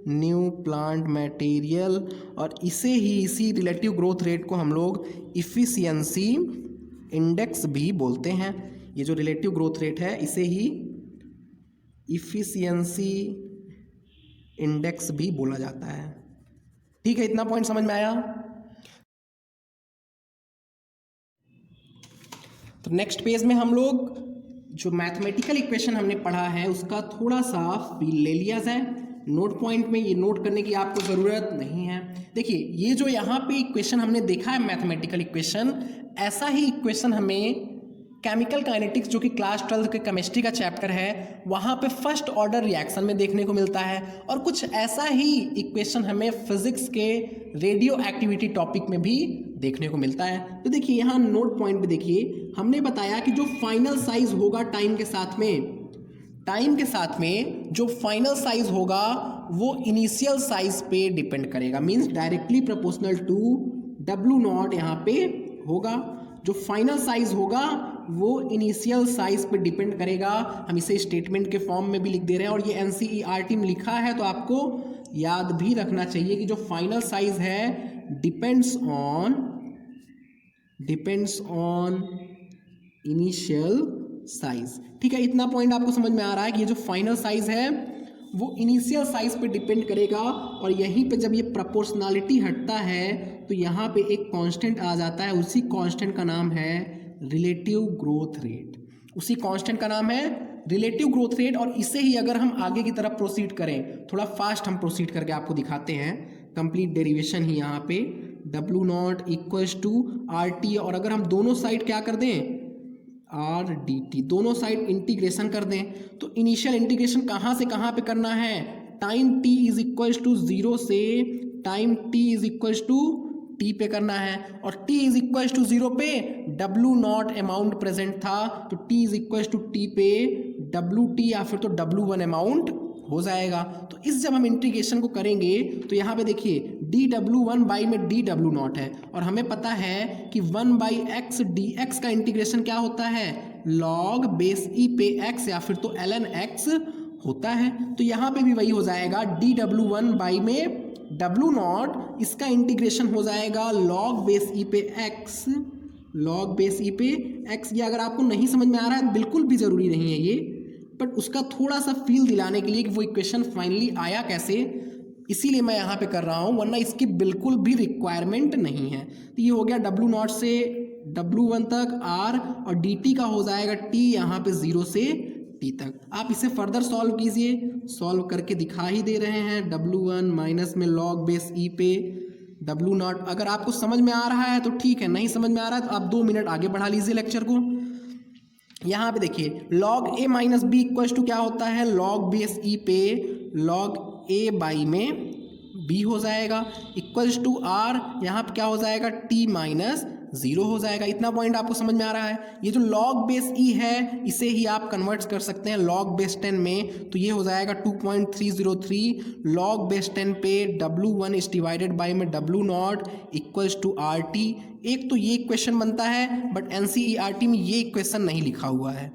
न्यू प्लांट मटेरियल, और इसी रिलेटिव ग्रोथ रेट को हम लोग इफ़िशियंसी इंडेक्स भी बोलते हैं। ये जो रिलेटिव ग्रोथ रेट है इसे ही इफ़िशियंसी इंडेक्स भी बोला जाता है। ठीक है, इतना पॉइंट समझ में आया। तो नेक्स्ट पेज में हम लोग जो मैथमेटिकल इक्वेशन हमने पढ़ा है उसका थोड़ा सा फील ले लिया जाए। नोट पॉइंट में ये नोट करने की आपको ज़रूरत नहीं है। देखिए, ये जो यहाँ पे इक्वेशन हमने देखा है मैथमेटिकल इक्वेशन, ऐसा ही इक्वेशन हमें केमिकल काइनेटिक्स जो कि क्लास 12 के केमिस्ट्री का चैप्टर है वहाँ पे फर्स्ट ऑर्डर रिएक्शन में देखने को मिलता है, और कुछ ऐसा ही इक्वेशन हमें फिजिक्स के रेडियो एक्टिविटी टॉपिक में भी देखने को मिलता है। तो देखिए यहाँ नोट पॉइंट पे देखिए, हमने बताया कि जो फाइनल साइज होगा टाइम के साथ में जो फाइनल साइज होगा वो इनिशियल साइज पे डिपेंड करेगा, means directly proportional to W0 यहाँ पे होगा। जो फाइनल साइज होगा वो इनिशियल साइज पे डिपेंड करेगा। हम इसे स्टेटमेंट के फॉर्म में भी लिख दे रहे हैं, और ये NCERT में लिखा है तो आपको याद भी रखना चाहिए कि जो फाइनल साइज है डिपेंड्स ऑन इनिशियल साइज। ठीक है, इतना पॉइंट आपको समझ में आ रहा है कि ये जो फाइनल साइज है वो इनिशियल साइज पे डिपेंड करेगा, और यहीं पे जब ये प्रोपोर्शनलिटी हटता है तो यहाँ पे एक कांस्टेंट आ जाता है, उसी कांस्टेंट का नाम है रिलेटिव ग्रोथ रेट। और इसे ही अगर हम आगे की तरफ प्रोसीड करें, थोड़ा फास्ट हम प्रोसीड करके आपको दिखाते हैं, कंप्लीट डेरिवेशन ही यहाँ पे W0 इक्वल्स टू RT, और अगर हम दोनों साइड क्या कर दें RDT, दोनों साइड इंटीग्रेशन कर दें, तो इनिशियल इंटीग्रेशन कहाँ से कहाँ पे करना है, time t is equals to 0 से time t is equals to t पे करना है, और t इज इक्वल्स टू 0 पे W0 अमाउंट प्रेजेंट था, तो t is equals to t पे WT या फिर तो W1 अमाउंट हो जाएगा। तो इस जब हम इंटीग्रेशन को करेंगे तो यहाँ पे देखिए dW1 बाई में dW0 है, और हमें पता है कि 1/x dx का इंटीग्रेशन क्या होता है, log बेस e पे x या फिर तो ln x होता है। तो यहाँ पे भी वही हो जाएगा, dW1 बाई में W0, इसका इंटीग्रेशन हो जाएगा log बेस e पे x। ये अगर आपको नहीं समझ में आ रहा है बिल्कुल भी ज़रूरी नहीं है ये, बट उसका थोड़ा सा फील दिलाने के लिए कि वो इक्वेशन फाइनली आया कैसे, इसीलिए मैं यहाँ पे कर रहा हूँ, वरना इसकी बिल्कुल भी रिक्वायरमेंट नहीं है। तो ये हो गया W0 से W1 तक R, और dt का हो जाएगा t यहाँ पे 0 से t तक। आप इसे फर्दर सॉल्व कीजिए, सॉल्व करके दिखा ही दे रहे हैं। W1 माइनस में log बेस e पे W0, अगर आपको समझ में आ रहा है तो ठीक है, नहीं समझ में आ रहा है तो आप 2 मिनट आगे बढ़ा लीजिए लेक्चर को। यहाँ पे देखिए log a minus B equals to क्या होता है, log बेस e पे log a बाई में b हो जाएगा, इक्वल्स टू r, यहाँ पे क्या हो जाएगा t माइनस 0 हो जाएगा। इतना पॉइंट आपको समझ में आ रहा है। ये जो log बेस e है इसे ही आप कन्वर्ट कर सकते हैं log बेस 10 में, तो ये हो जाएगा 2.303 log बेस 10 पे W1 इज डिवाइडेड बाई में W0 इक्वल्स टू RT। एक तो ये इक्वेशन बनता है, बट NCERT में ये इक्वेशन नहीं लिखा हुआ है।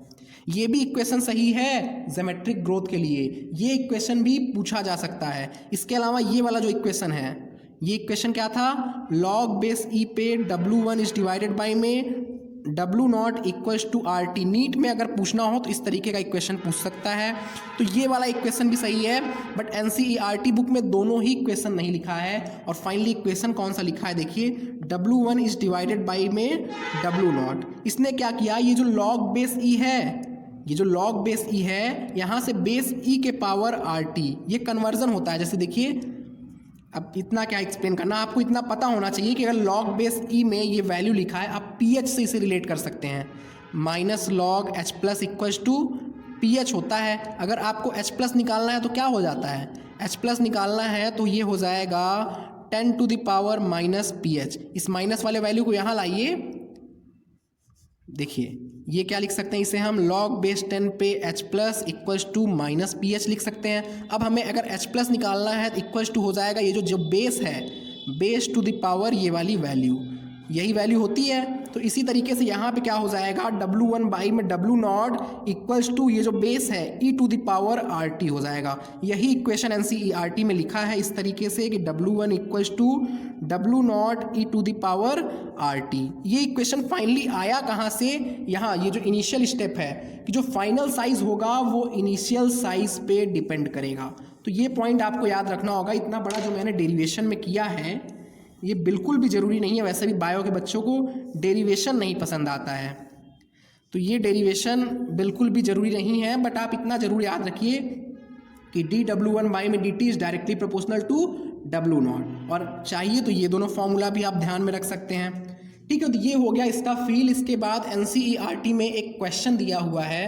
ये भी इक्वेशन सही है ज्योमेट्रिक ग्रोथ के लिए, ये इक्वेशन भी पूछा जा सकता है। इसके अलावा ये वाला जो इक्वेशन है, ये इक्वेशन क्या था, log बेस e पे W1 इज डिवाइडेड बाई में W nought equals to R T. NEET में अगर पूछना हो तो इस तरीके का इक्वेशन पूछ सकता है, तो ये वाला इक्वेशन भी सही है, बट एनसीईआरटी बुक में दोनों ही इक्वेशन नहीं लिखा है। और फाइनली इक्वेशन कौन सा लिखा है देखिए, W1 इज डिवाइडेड बाई में डब्लू नॉट। इसने क्या किया, ये जो लॉग बेस ई है, ये जो लॉग बेस ई है, यहाँ से बेस ई के पावर आर टी, ये कन्वर्जन होता है। जैसे देखिए, अब इतना क्या एक्सप्लेन करना, आपको इतना पता होना चाहिए कि अगर लॉग बेस ई में ये वैल्यू लिखा है, आप पी एच से इसे रिलेट कर सकते हैं। Minus log H plus equals to P H होता है। अगर आपको एच प्लस निकालना है तो क्या हो जाता है, एच प्लस निकालना है तो ये हो जाएगा 10 to the power minus P H. इस माइनस वाले वैल्यू को यहाँ लाइए, देखिए ये क्या लिख सकते हैं, इसे हम log बेस 10 पे h plus equals to minus P H लिख सकते हैं। अब हमें अगर h प्लस निकालना है तो इक्वल्स टू हो जाएगा ये जो बेस है, बेस टू द पावर ये वाली वैल्यू, यही वैल्यू होती है। तो इसी तरीके से यहाँ पे क्या हो जाएगा, W1 बाई में डब्लू नॉट इक्वल्स टू ये जो बेस है e to the power R T हो जाएगा। यही इक्वेशन एनसीईआरटी में लिखा है इस तरीके से कि W1 equals to W nought E to the power R T. ये इक्वेशन फाइनली आया कहाँ से, यहाँ ये जो इनिशियल स्टेप है कि जो फाइनल साइज होगा वो इनिशियल साइज पे डिपेंड करेगा। तो ये पॉइंट आपको याद रखना होगा। इतना बड़ा जो मैंने डेरिवेशन में किया है ये बिल्कुल भी ज़रूरी नहीं है, वैसे भी बायो के बच्चों को डेरिवेशन नहीं पसंद आता है, तो ये डेरिवेशन बिल्कुल भी ज़रूरी नहीं है। बट आप इतना ज़रूर याद रखिए कि dW1 बाई में dt is directly proportional to W nought, और चाहिए तो ये दोनों फॉर्मूला भी आप ध्यान में रख सकते हैं। ठीक है, तो ये हो गया इसका फील। इसके बाद एनसीईआरटी में एक क्वेश्चन दिया हुआ है।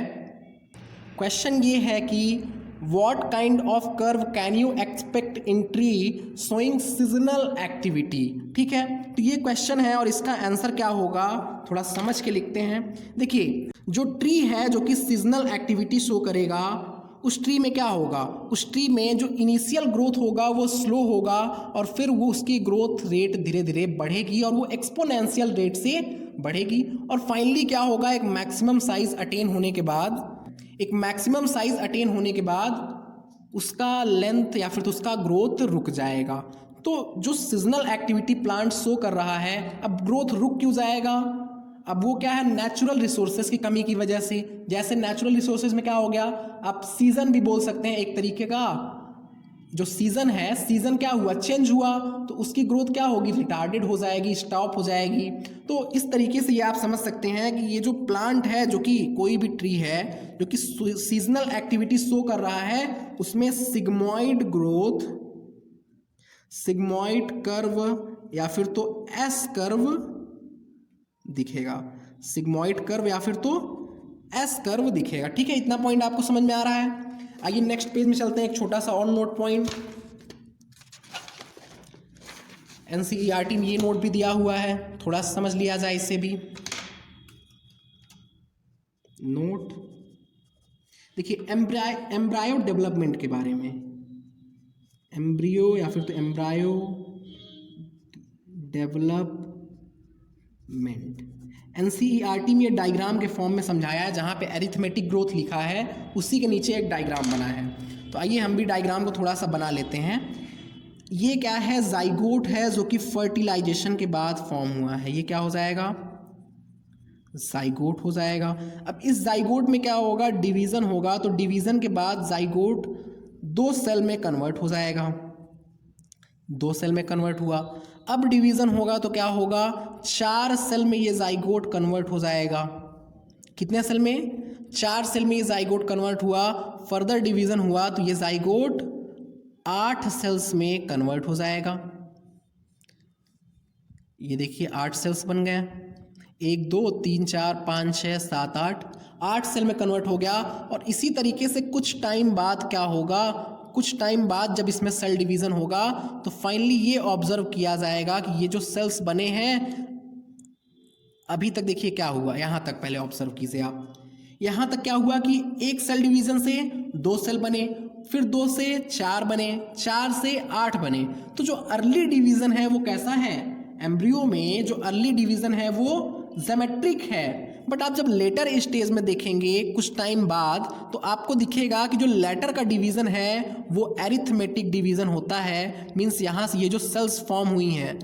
क्वेश्चन ये है कि What kind of curve can you expect in tree showing seasonal activity? ठीक है, तो ये क्वेश्चन है और इसका आंसर क्या होगा थोड़ा समझ के लिखते हैं। देखिए, जो ट्री है जो कि सीजनल एक्टिविटी शो करेगा, उस ट्री में क्या होगा, उस ट्री में जो इनिशियल ग्रोथ होगा वो स्लो होगा और फिर वो उसकी ग्रोथ रेट धीरे धीरे बढ़ेगी और वो एक्सपोनेंशियल रेट से बढ़ेगी। और फाइनली क्या होगा, एक मैक्सिमम साइज अटेन होने के बाद उसका लेंथ या फिर तो उसका ग्रोथ रुक जाएगा। तो जो सीजनल एक्टिविटी प्लांट शो कर रहा है, अब ग्रोथ रुक क्यों जाएगा, अब वो क्या है, नेचुरल रिसोर्सेज की कमी की वजह से। जैसे नेचुरल रिसोर्सेज में क्या हो गया, आप सीजन भी बोल सकते हैं एक तरीके का, जो सीजन है, सीजन क्या हुआ, चेंज हुआ, तो उसकी ग्रोथ क्या होगी, रिटार्डेड हो जाएगी, स्टॉप हो जाएगी। तो इस तरीके से ये आप समझ सकते हैं कि ये जो प्लांट है, जो कि कोई भी ट्री है जो कि सीजनल एक्टिविटी शो कर रहा है, उसमें सिग्मॉइड ग्रोथ, सिग्मॉइड कर्व या फिर तो एस कर्व दिखेगा, सिग्मॉइड कर्व या फिर तो एस कर्व दिखेगा। ठीक है, इतना पॉइंट आपको समझ में आ रहा है। आइए नेक्स्ट पेज में चलते हैं। एक छोटा सा और नोट पॉइंट, एनसीईआरटी में ये नोट भी दिया हुआ है, थोड़ा समझ लिया जाए इसे भी। नोट देखिए, एम्ब्रायो डेवलपमेंट के बारे में, एम्ब्रियो या फिर तो एम्ब्रायो डेवलपमेंट एनसीईआरटी में ये डायग्राम के फॉर्म में समझाया है, जहाँ पे एरिथमेटिक ग्रोथ लिखा है उसी के नीचे एक डायग्राम बना है। तो आइए हम भी डायग्राम को थोड़ा सा बना लेते हैं। ये क्या है, जाइगोट है जो कि फर्टिलाइजेशन के बाद फॉर्म हुआ है। ये क्या हो जाएगा, जाइगोट हो जाएगा। अब इस जाइगोट में क्या होगा, डिवीज़न होगा, तो डिवीज़न के बाद जाइगोट 2 सेल में कन्वर्ट हो जाएगा, 2 सेल में कन्वर्ट हुआ। अब डिवीज़न होगा तो क्या होगा, 4 सेल में ये जाइगोट कन्वर्ट हो जाएगा। कितने सेल में, 4 सेल में ये जाइगोट कन्वर्ट हुआ। फर्दर डिवीज़न हुआ तो ये जाइगोट 8 सेल्स में कन्वर्ट हो जाएगा। ये देखिए 8 सेल्स बन गए, 1 2 3 4 5 6 7 8 सेल में कन्वर्ट हो गया। और इसी तरीके से कुछ टाइम बाद क्या होगा, कुछ टाइम बाद जब इसमें सेल डिवीज़न होगा तो फाइनली ये ऑब्जर्व किया जाएगा कि ये जो सेल्स बने हैं, अभी तक देखिए क्या हुआ, यहाँ तक पहले ऑब्जर्व कीजिए आप। यहाँ तक क्या हुआ कि एक सेल डिवीज़न से 2 सेल बने, फिर 2 से 4 बने, 4 से 8 बने। तो जो अर्ली डिवीज़न है वो कैसा है, एम्ब्रियो में जो अर्ली डिवीज़न है वो ज्योमेट्रिक है। बट आप जब लेटर स्टेज में देखेंगे कुछ टाइम बाद तो आपको दिखेगा कि जो लेटर का डिवीज़न है वो एरिथमेटिक डिवीज़न होता है। मीन्स यहाँ से ये जो सेल्स फॉर्म हुई हैं,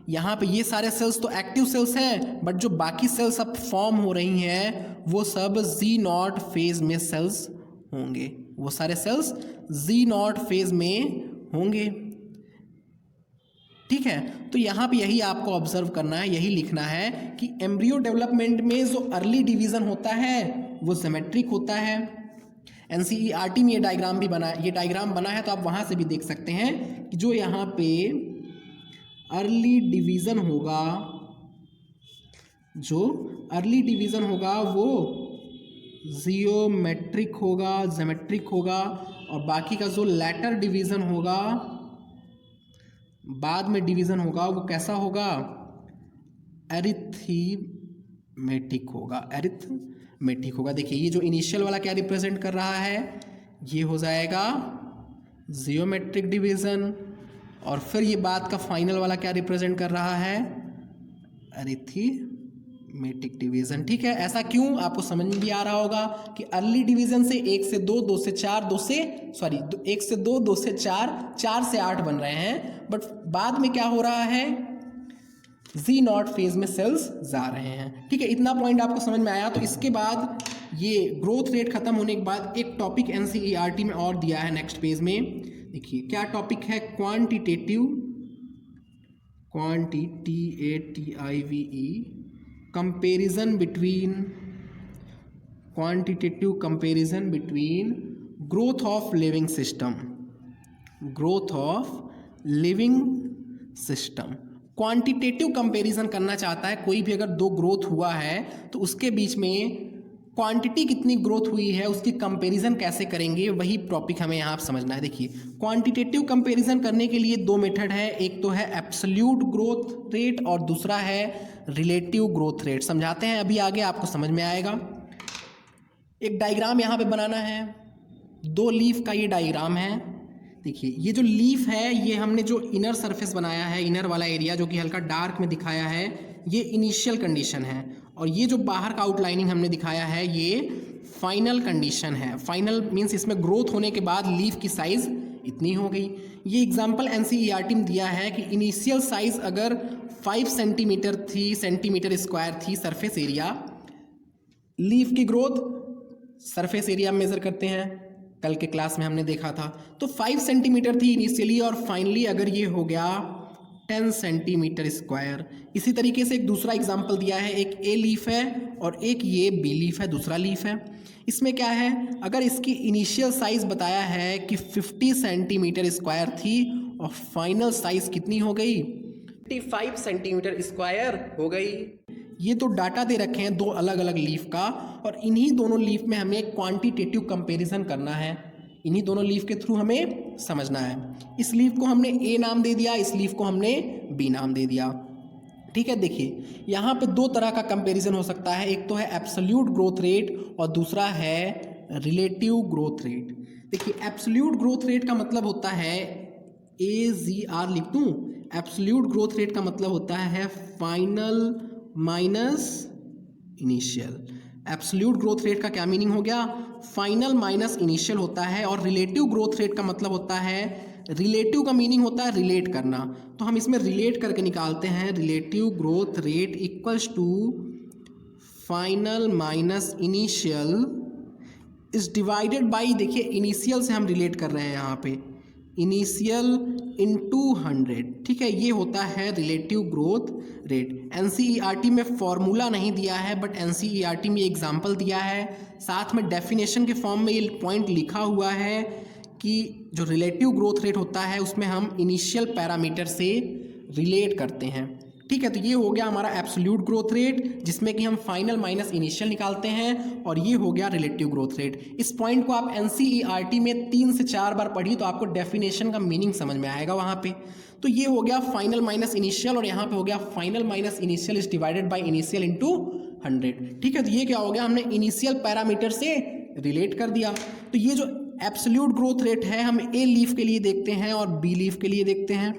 यहाँ पे ये सारे सेल्स तो एक्टिव सेल्स हैं, बट जो बाकी सेल्स अब फॉर्म हो रही हैं वो सब Z0 फेज में सेल्स होंगे, वो सारे सेल्स Z0 फेज में होंगे। ठीक है, तो यहाँ पे यही आपको ऑब्जर्व करना है, यही लिखना है कि एम्ब्रियो डेवलपमेंट में जो अर्ली डिवीजन होता है वो सिमेट्रिक होता है। एनसीईआरटी में ये डायग्राम भी बना, ये डायग्राम बना है तो आप वहाँ से भी देख सकते हैं कि जो यहाँ पे अर्ली डिवीजन होगा, जो अर्ली डिवीजन होगा वो जियोमेट्रिक होगा, ज्योमेट्रिक होगा, और बाकी का जो लेटर डिवीजन होगा, बाद में डिवीजन होगा, वो कैसा होगा, एरिथमेटिक होगा, एरिथमेटिक होगा। देखिए ये जो इनिशियल वाला क्या रिप्रेजेंट कर रहा है, ये हो जाएगा जियोमेट्रिक डिवीजन, और फिर ये बाद का फाइनल वाला क्या रिप्रेजेंट कर रहा है, अरिथमेटिक डिवीजन। ठीक है, ऐसा क्यों आपको समझ में भी आ रहा होगा कि अर्ली डिवीजन से 1 से 2, 2 से 4, 1 से 2, 2 से 4, 4 से 8 बन रहे हैं, बट बाद में क्या हो रहा है, Z0 फेज में सेल्स जा रहे हैं। ठीक है, इतना पॉइंट आपको समझ में आया। तो इसके बाद ये ग्रोथ रेट खत्म होने के बाद एक टॉपिक एनसीईआरटी में और दिया है नेक्स्ट पेज में। देखिए क्या टॉपिक है, quantitative, comparison between growth of living system, growth of living system. Quantitative comparison करना चाहता है, कोई भी अगर दो ग्रोथ हुआ है तो उसके बीच में क्वांटिटी कितनी ग्रोथ हुई है उसकी कंपैरिजन कैसे करेंगे, वही टॉपिक हमें यहाँ समझना है। देखिए क्वांटिटेटिव कंपैरिजन करने के लिए दो मेथड है, एक तो है एब्सोल्यूट ग्रोथ रेट और दूसरा है रिलेटिव ग्रोथ रेट। समझाते हैं, अभी आगे आपको समझ में आएगा। एक डायग्राम यहाँ पे बनाना है, 2 लीफ का ये डायग्राम है। देखिए ये जो लीफ है, ये हमने जो इनर सरफेस बनाया है, इनर वाला एरिया जो कि हल्का डार्क में दिखाया है, ये इनिशियल कंडीशन है, और ये जो बाहर का आउटलाइनिंग हमने दिखाया है ये फाइनल कंडीशन है। फाइनल मीन्स इसमें ग्रोथ होने के बाद लीफ की साइज इतनी हो गई। ये एग्जाम्पल एनसीईआरटी में दिया है कि इनिशियल साइज अगर 5 सेंटीमीटर स्क्वायर थी सरफेस एरिया, लीफ की ग्रोथ सरफेस एरिया मेजर करते हैं, कल के क्लास में हमने देखा था, तो 5 सेंटीमीटर थी इनिशियली, और फाइनली अगर ये हो गया 10 सेंटीमीटर स्क्वायर। इसी तरीके से एक दूसरा एग्जाम्पल दिया है, एक ए लीफ है और एक ये बी लीफ है, दूसरा लीफ है। इसमें क्या है, अगर इसकी इनिशियल साइज बताया है कि 50 सेंटीमीटर स्क्वायर थी और फाइनल साइज कितनी हो गई, 55 सेंटीमीटर स्क्वायर हो गई। ये तो डाटा दे रखे हैं दो अलग अलग लीफ का, और इन्हीं दोनों लीफ में हमें क्वांटिटेटिव कंपैरिजन करना है, इन्हीं दोनों लीफ के थ्रू हमें समझना है। इस लीफ को हमने ए नाम दे दिया, इस लीफ को हमने बी नाम दे दिया। ठीक है, देखिए यहाँ पे 2 तरह का कंपैरिजन हो सकता है, एक तो है एब्सोल्यूट ग्रोथ रेट और दूसरा है रिलेटिव ग्रोथ रेट। देखिए एब्सोल्यूट ग्रोथ रेट का मतलब होता है, AGR लिख दूँ, एब्सोल्यूट ग्रोथ रेट का मतलब होता है final minus initial. Absolute growth rate का क्या मीनिंग हो गया, फाइनल माइनस इनिशियल होता है। और रिलेटिव ग्रोथ रेट का मतलब होता है, रिलेटिव का मीनिंग होता है रिलेट करना, तो हम इसमें रिलेट करके निकालते हैं, relative growth rate equals to final minus initial is divided by, देखिए इनिशियल से हम रिलेट कर रहे हैं यहाँ पे, इनिशियल इनटू 100। ठीक है, ये होता है रिलेटिव ग्रोथ रेट। एनसीईआरटी में फॉर्मूला नहीं दिया है, बट एनसीईआरटी में एग्जाम्पल दिया है, साथ में डेफिनेशन के फॉर्म में ये पॉइंट लिखा हुआ है कि जो रिलेटिव ग्रोथ रेट होता है उसमें हम इनिशियल पैरामीटर से रिलेट करते हैं। ठीक है, तो ये हो गया हमारा एब्सोल्यूट ग्रोथ रेट, जिसमें कि हम फाइनल माइनस इनिशियल निकालते हैं, और ये हो गया रिलेटिव ग्रोथ रेट। इस पॉइंट को आप एनसीईआरटी में 3 से 4 बार पढ़ी तो आपको डेफिनेशन का मीनिंग समझ में आएगा वहाँ पे। तो ये हो गया फाइनल माइनस इनिशियल, और यहाँ पे हो गया final minus initial is divided by initial into 100। ठीक है, तो ये क्या हो गया, हमने इनिशियल पैरामीटर से रिलेट कर दिया। तो ये जो एब्सोल्यूट ग्रोथ रेट है हम ए लीफ के लिए देखते हैं और बी लीफ के लिए देखते हैं।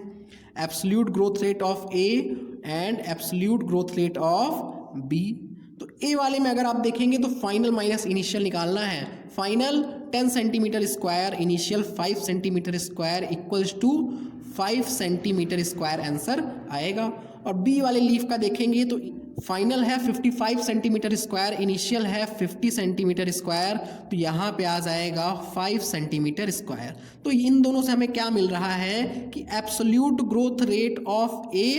Absolute growth rate of A and absolute growth rate of B. तो ए वाले में अगर आप देखेंगे तो फाइनल माइनस इनिशियल निकालना है, final 10 centimetre square, initial 5 centimetre square equals to 5 centimetre square answer आएगा। और बी वाले लीफ का देखेंगे तो फाइनल है 55 सेंटीमीटर स्क्वायर, इनिशियल है 50 सेंटीमीटर स्क्वायर, तो यहाँ पे आ जाएगा 5 सेंटीमीटर स्क्वायर। तो इन दोनों से हमें क्या मिल रहा है कि absolute growth rate of A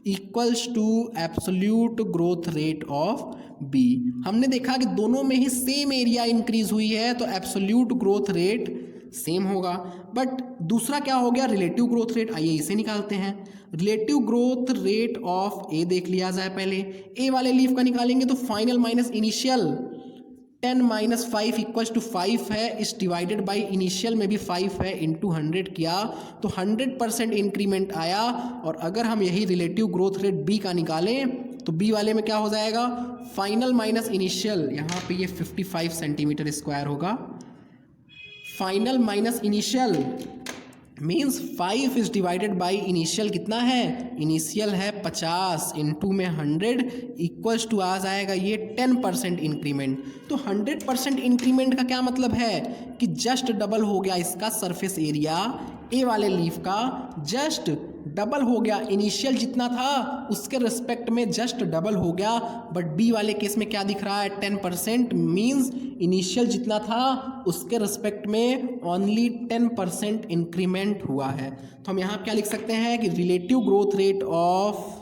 equals to absolute growth rate of B. हमने देखा कि दोनों में ही सेम एरिया इंक्रीज हुई है तो एब्सोल्यूट ग्रोथ रेट सेम होगा। बट दूसरा क्या हो गया, रिलेटिव ग्रोथ रेट। आइए इसे निकालते हैं। रिलेटिव ग्रोथ रेट ऑफ ए देख लिया जाए पहले। ए वाले लीफ का निकालेंगे तो final minus initial 10 minus 5 equals to 5 है, इस डिवाइडेड बाई इनिशियल में भी 5 है, इंटू 100 किया तो 100% इंक्रीमेंट आया। और अगर हम यही रिलेटिव ग्रोथ रेट बी का निकालें तो बी वाले में क्या हो जाएगा, फाइनल माइनस इनिशियल, यहाँ पे ये 55 सेंटीमीटर स्क्वायर होगा। Final minus initial means 5 is divided by initial कितना है, इनिशियल है 50, इंटू में 100 इक्वल्स टू आ जाएगा ये 10% इंक्रीमेंट। तो 100% इंक्रीमेंट का क्या मतलब है कि जस्ट डबल हो गया इसका सरफेस एरिया, ए वाले लीफ का जस्ट डबल हो गया, इनिशियल जितना था उसके रिस्पेक्ट में जस्ट डबल हो गया। बट बी वाले केस में क्या दिख रहा है, 10% मीन्स इनिशियल जितना था उसके रिस्पेक्ट में ओनली 10% इंक्रीमेंट हुआ है। तो हम यहाँ क्या लिख सकते हैं कि relative growth rate of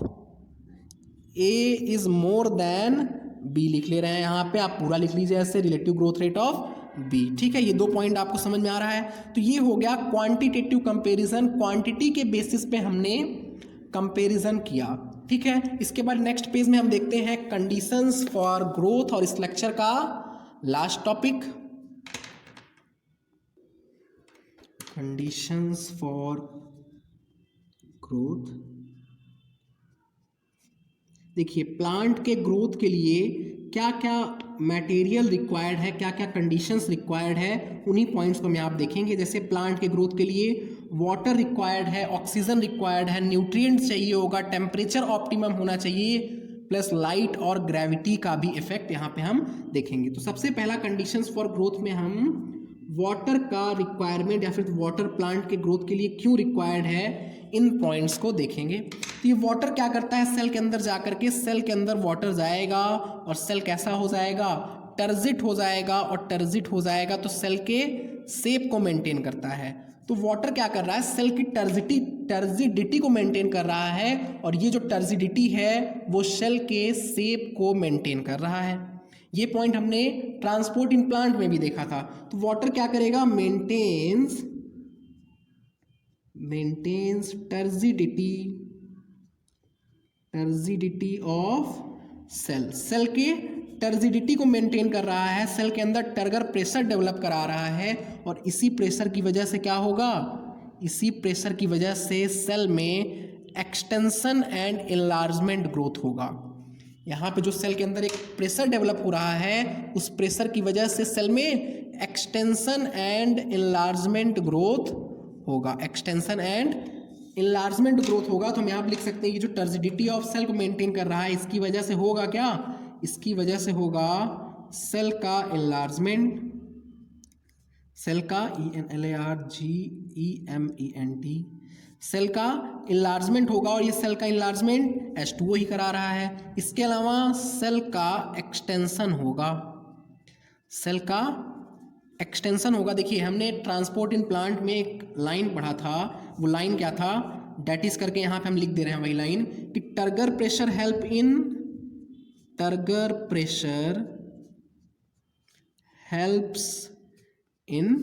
A is more than B लिख ले रहे हैं। यहाँ पे आप पूरा लिख लीजिए ऐसे, relative growth rate of B. ठीक है, ये 2 पॉइंट आपको समझ में आ रहा है। तो ये हो गया क्वांटिटेटिव कंपैरिजन, क्वांटिटी के बेसिस पे हमने कंपैरिजन किया। ठीक है, इसके बाद नेक्स्ट पेज में हम देखते हैं कंडीशंस फॉर ग्रोथ, और इस लेक्चर का last topic conditions for growth. देखिए प्लांट के ग्रोथ के लिए क्या क्या मटेरियल रिक्वायर्ड है, क्या क्या कंडीशंस रिक्वायर्ड है, उन्हीं पॉइंट्स को हम आप देखेंगे। जैसे प्लांट के ग्रोथ के लिए वाटर रिक्वायर्ड है, ऑक्सीजन रिक्वायर्ड है, न्यूट्रिएंट्स चाहिए होगा, टेम्परेचर ऑप्टिमम होना चाहिए, प्लस लाइट और ग्रेविटी का भी इफेक्ट यहाँ पे हम देखेंगे। तो सबसे पहला कंडीशंस फॉर ग्रोथ में हम वाटर का रिक्वायरमेंट या फिर वाटर प्लांट के ग्रोथ के लिए क्यों रिक्वायर्ड है, इन पॉइंट्स को देखेंगे। तो ये वाटर क्या करता है, सेल के अंदर जाकर के सेल के अंदर वाटर जाएगा और सेल कैसा हो जाएगा, टर्जिट हो जाएगा, और टर्जिट हो जाएगा तो सेल के शेप को मेंटेन करता है। तो वाटर क्या कर रहा है, सेल की टर्जिडिटी को मेंटेन कर रहा है, और ये जो टर्जिडिटी है वो सेल के शेप को मेंटेन कर रहा है। ये पॉइंट हमने ट्रांसपोर्ट इन प्लांट में भी देखा था। तो वाटर क्या करेगा, maintains turgidity of cell, cell के टर्जिडिटी को मेंटेन कर रहा है, सेल के अंदर टर्गर प्रेशर डेवलप करा रहा है, और इसी प्रेशर की वजह से क्या होगा, इसी प्रेशर की वजह से सेल में एक्सटेंशन एंड एनलार्जमेंट ग्रोथ होगा। यहाँ पे जो सेल के अंदर एक प्रेशर डेवलप हो रहा है, उस प्रेशर की वजह से सेल में एक्सटेंशन एंड एनलार्जमेंट ग्रोथ होगा, एक्सटेंशन एंड एनलार्जमेंट ग्रोथ होगा। तो हम यहाँ पे लिख सकते हैं ये जो टर्जिडिटी ऑफ सेल को मेंटेन कर रहा है, इसकी वजह से होगा क्या, इसकी वजह से होगा सेल का एनलार्जमेंट, सेल का ENLARGEMENT, सेल का इनलार्जमेंट होगा, और ये सेल का इनलार्जमेंट H2O ही करा रहा है। इसके अलावा सेल का एक्सटेंशन होगा, सेल का एक्सटेंशन होगा। देखिए हमने ट्रांसपोर्ट इन प्लांट में एक लाइन पढ़ा था, वो लाइन क्या था, डेट इज करके यहाँ पे हम लिख दे रहे हैं वही लाइन कि turgor pressure helps in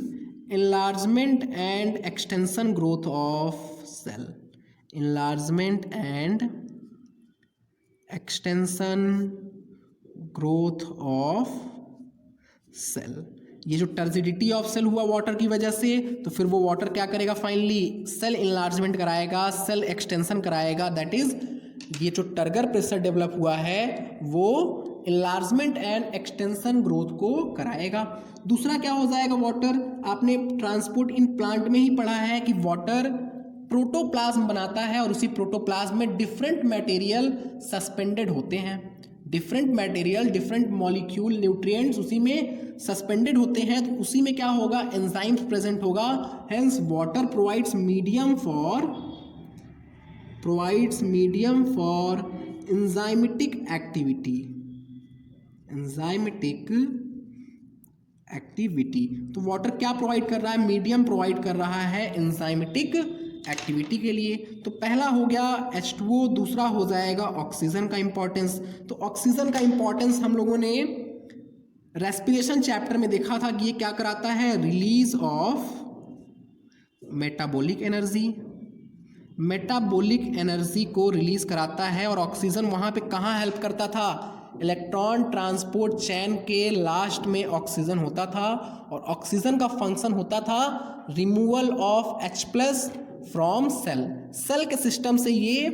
enlargement and extension growth of cell, enlargement and extension growth of cell। ये जो टर्जिडिटी ऑफ सेल हुआ वाटर की वजह से, तो फिर वो वाटर क्या करेगा, फाइनली सेल इनलार्जमेंट कराएगा, सेल एक्सटेंशन कराएगा, दैट इज ये जो टर्गर प्रेशर डेवलप हुआ है वो इनलार्जमेंट एंड एक्सटेंशन ग्रोथ को कराएगा। दूसरा क्या हो जाएगा, वाटर आपने ट्रांसपोर्ट इन प्लांट में ही पढ़ा है कि वाटर प्रोटोप्लाज्म बनाता है, और उसी प्रोटोप्लाज्म में डिफरेंट मटेरियल सस्पेंडेड होते हैं, different material, different molecule, nutrients उसी में सस्पेंडेड होते हैं। तो उसी में क्या होगा, एंजाइम्स प्रेजेंट होगा, hence water provides medium for provides medium for enzymatic activity, enzymatic activity. तो वाटर क्या प्रोवाइड कर रहा है? मीडियम प्रोवाइड कर रहा है एंजाइमेटिक एक्टिविटी के लिए। तो पहला हो गया H2O, दूसरा हो जाएगा ऑक्सीजन का इंपॉर्टेंस। तो ऑक्सीजन का इंपॉर्टेंस हम लोगों ने रेस्पिरेशन चैप्टर में देखा था कि ये क्या कराता है? Release of metabolic energy, metabolic energy को रिलीज कराता है। और ऑक्सीजन वहाँ पे कहाँ हेल्प करता था? इलेक्ट्रॉन ट्रांसपोर्ट चैन के लास्ट में ऑक्सीजन होता था, और ऑक्सीजन का फंक्शन होता था removal of H+ from cell. Cell के सिस्टम से ये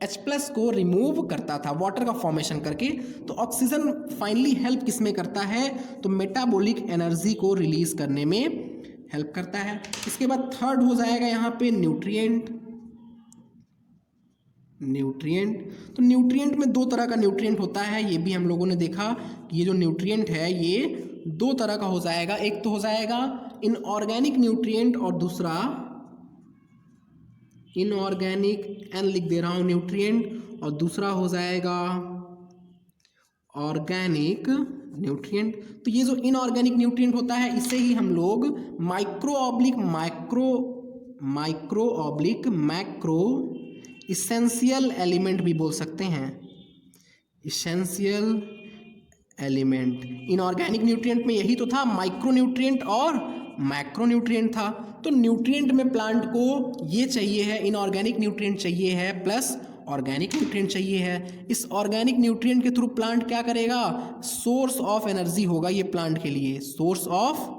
H+ को रिमूव करता था वाटर का फॉर्मेशन करके। तो ऑक्सीजन फाइनली हेल्प किस में करता है? तो मेटाबॉलिक एनर्जी को रिलीज करने में हेल्प करता है। इसके बाद थर्ड हो जाएगा यहाँ पे न्यूट्रिएंट। न्यूट्रिएंट, तो न्यूट्रिएंट में दो तरह का न्यूट्रिएंट होता है, ये भी हम लोगों ने देखा कि ये जो न्यूट्रिएंट है ये दो तरह का हो जाएगा। एक तो हो जाएगा इनऑर्गेनिक न्यूट्रिएंट और दूसरा इनऑर्गेनिक, एन लिख दे रहा हूँ, न्यूट्रिएंट, और दूसरा हो जाएगा ऑर्गेनिक न्यूट्रिएंट। तो ये जो इनऑर्गेनिक न्यूट्रिएंट होता है इसे ही हम लोग micro oblique macro essential element भी बोल सकते हैं। इसेंशियल एलिमेंट इनऑर्गेनिक न्यूट्रिएंट में यही तो था, माइक्रो न्यूट्रिएंट और मैक्रो न्यूट्रिएंट था। तो न्यूट्रिएंट में प्लांट को ये चाहिए है, इनऑर्गेनिक न्यूट्रिएंट चाहिए है प्लस ऑर्गेनिक न्यूट्रिएंट चाहिए है। इस ऑर्गेनिक न्यूट्रिएंट के थ्रू प्लांट क्या करेगा? सोर्स ऑफ एनर्जी होगा ये प्लांट के लिए, सोर्स ऑफ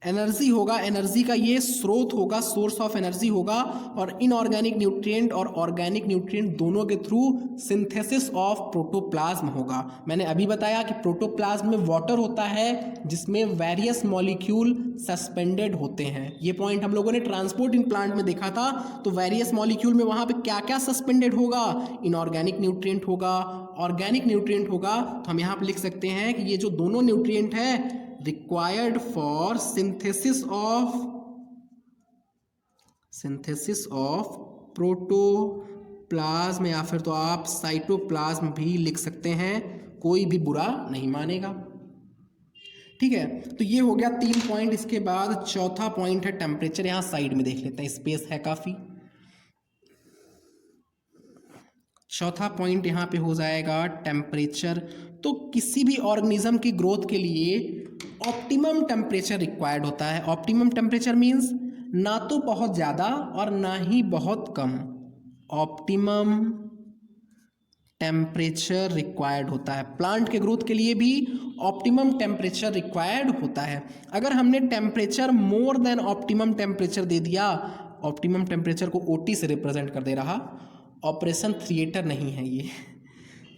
एनर्जी होगा, एनर्जी का ये स्रोत होगा, सोर्स ऑफ एनर्जी होगा। और इनऑर्गेनिक न्यूट्रिएंट और ऑर्गेनिक न्यूट्रिएंट दोनों के थ्रू सिंथेसिस ऑफ प्रोटोप्लाज्म होगा। मैंने अभी बताया कि प्रोटोप्लाज्म में वाटर होता है जिसमें वेरियस मॉलिक्यूल सस्पेंडेड होते हैं। ये पॉइंट हम लोगों ने ट्रांसपोर्ट इन प्लांट में देखा था। तो वेरियस मॉलिक्यूल में वहाँ पे क्या क्या सस्पेंडेड होगा? इनऑर्गेनिक न्यूट्रिएंट होगा, ऑर्गेनिक न्यूट्रिएंट होगा। तो हम यहाँ पे लिख सकते हैं कि ये जो दोनों न्यूट्रिएंट है required for synthesis of protoplasm, या फिर तो आप साइटोप्लाज्म भी लिख सकते हैं, कोई भी बुरा नहीं मानेगा। ठीक है, तो ये हो गया 3 पॉइंट। इसके बाद चौथा पॉइंट है टेम्परेचर। यहाँ साइड में देख लेते हैं, स्पेस है काफ़ी। चौथा पॉइंट यहाँ पे हो जाएगा टेम्परेचर। तो किसी भी ऑर्गेनिज्म की ग्रोथ के लिए ऑप्टिमम टेम्परेचर रिक्वायर्ड होता है। ऑप्टिमम टेम्परेचर मीन्स ना तो बहुत ज़्यादा और ना ही बहुत कम, ऑप्टिमम टेम्परेचर रिक्वायर्ड होता है। प्लांट के ग्रोथ के लिए भी ऑप्टिमम टेम्परेचर रिक्वायर्ड होता है। अगर हमने temperature more than optimum temperature दे दिया, ऑप्टिमम टेम्परेचर को OT से रिप्रेजेंट कर दे रहा, ऑपरेशन थिएटर नहीं है ये।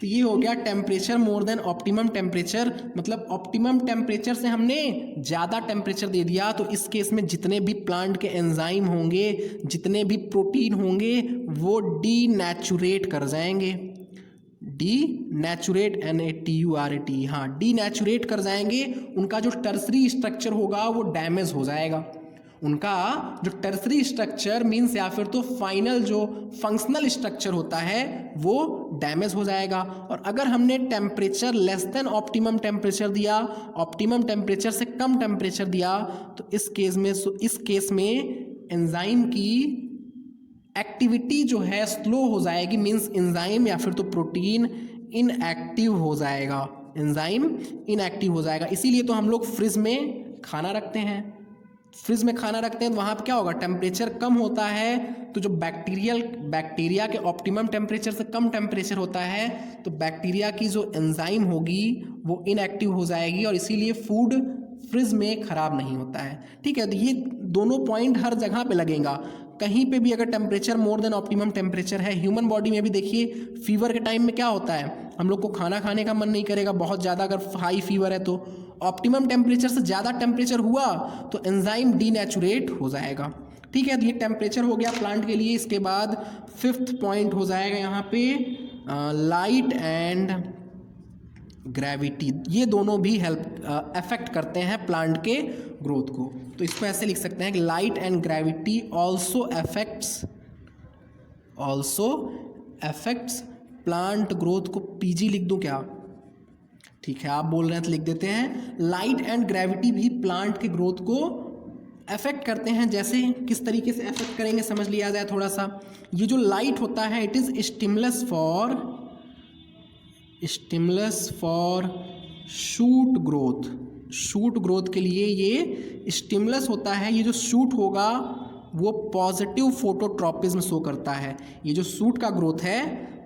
तो ये हो गया temperature more than optimum temperature, मतलब ऑप्टिमम टेम्परेचर से हमने ज़्यादा टेम्परेचर दे दिया तो इस केस में जितने भी प्लांट के एंजाइम होंगे, जितने भी प्रोटीन होंगे वो डीनेचुरेट कर जाएंगे। डीनेचुरेट, NATURAT, हाँ, डीनेचुरेट कर जाएंगे। उनका जो टर्सरी स्ट्रक्चर होगा वो डैमेज हो जाएगा। उनका जो टर्सरी स्ट्रक्चर मीन्स या फिर तो फाइनल जो फंक्शनल स्ट्रक्चर होता है वो डैमेज हो जाएगा। और अगर हमने temperature less than optimum temperature दिया, ऑप्टिमम टेम्परेचर से कम टेम्परेचर दिया, तो इस केस में एंजाइम की एक्टिविटी जो है स्लो हो जाएगी। मीन्स एंजाइम या फिर तो प्रोटीन इनएक्टिव हो जाएगा, एंजाइम इनएक्टिव हो जाएगा। इसीलिए तो हम लोग फ्रिज में खाना रखते हैं। फ्रिज में खाना रखते हैं तो वहाँ पे क्या होगा? टेम्परेचर कम होता है तो जो बैक्टीरिया के ऑप्टिमम टेम्परेचर से कम टेम्परेचर होता है तो बैक्टीरिया की जो एंजाइम होगी वो इनएक्टिव हो जाएगी, और इसीलिए फूड फ्रिज में ख़राब नहीं होता है। ठीक है, तो ये दोनों पॉइंट हर जगह पे लगेगा। कहीं पे भी अगर temperature more than optimum temperature है, ह्यूमन बॉडी में भी देखिए फीवर के टाइम में क्या होता है, हम लोग को खाना खाने का मन नहीं करेगा बहुत ज़्यादा अगर हाई फीवर है। तो ऑप्टिमम टेम्परेचर से ज़्यादा टेम्परेचर हुआ तो एंजाइम डीनेचुरेट हो जाएगा। ठीक है, तो ये टेम्परेचर हो गया प्लांट के लिए। इसके बाद 5th पॉइंट हो जाएगा यहाँ पे लाइट एंड ग्रेविटी। ये दोनों भी अफेक्ट करते हैं प्लांट के ग्रोथ को। तो इसको ऐसे लिख सकते हैं कि light and gravity also affects plant growth को पीजी लिख दूं क्या? ठीक है, आप बोल रहे हैं तो लिख देते हैं। लाइट एंड ग्रेविटी भी प्लांट के ग्रोथ को अफेक्ट करते हैं। जैसे किस तरीके से अफेक्ट करेंगे समझ लिया जाए थोड़ा सा। ये जो लाइट होता है it is stimulus for shoot growth. Shoot growth के लिए ये स्टिमुलस होता है। ये जो शूट होगा वो पॉजिटिव फोटोट्रॉपिज्म शो करता है। ये जो शूट का ग्रोथ है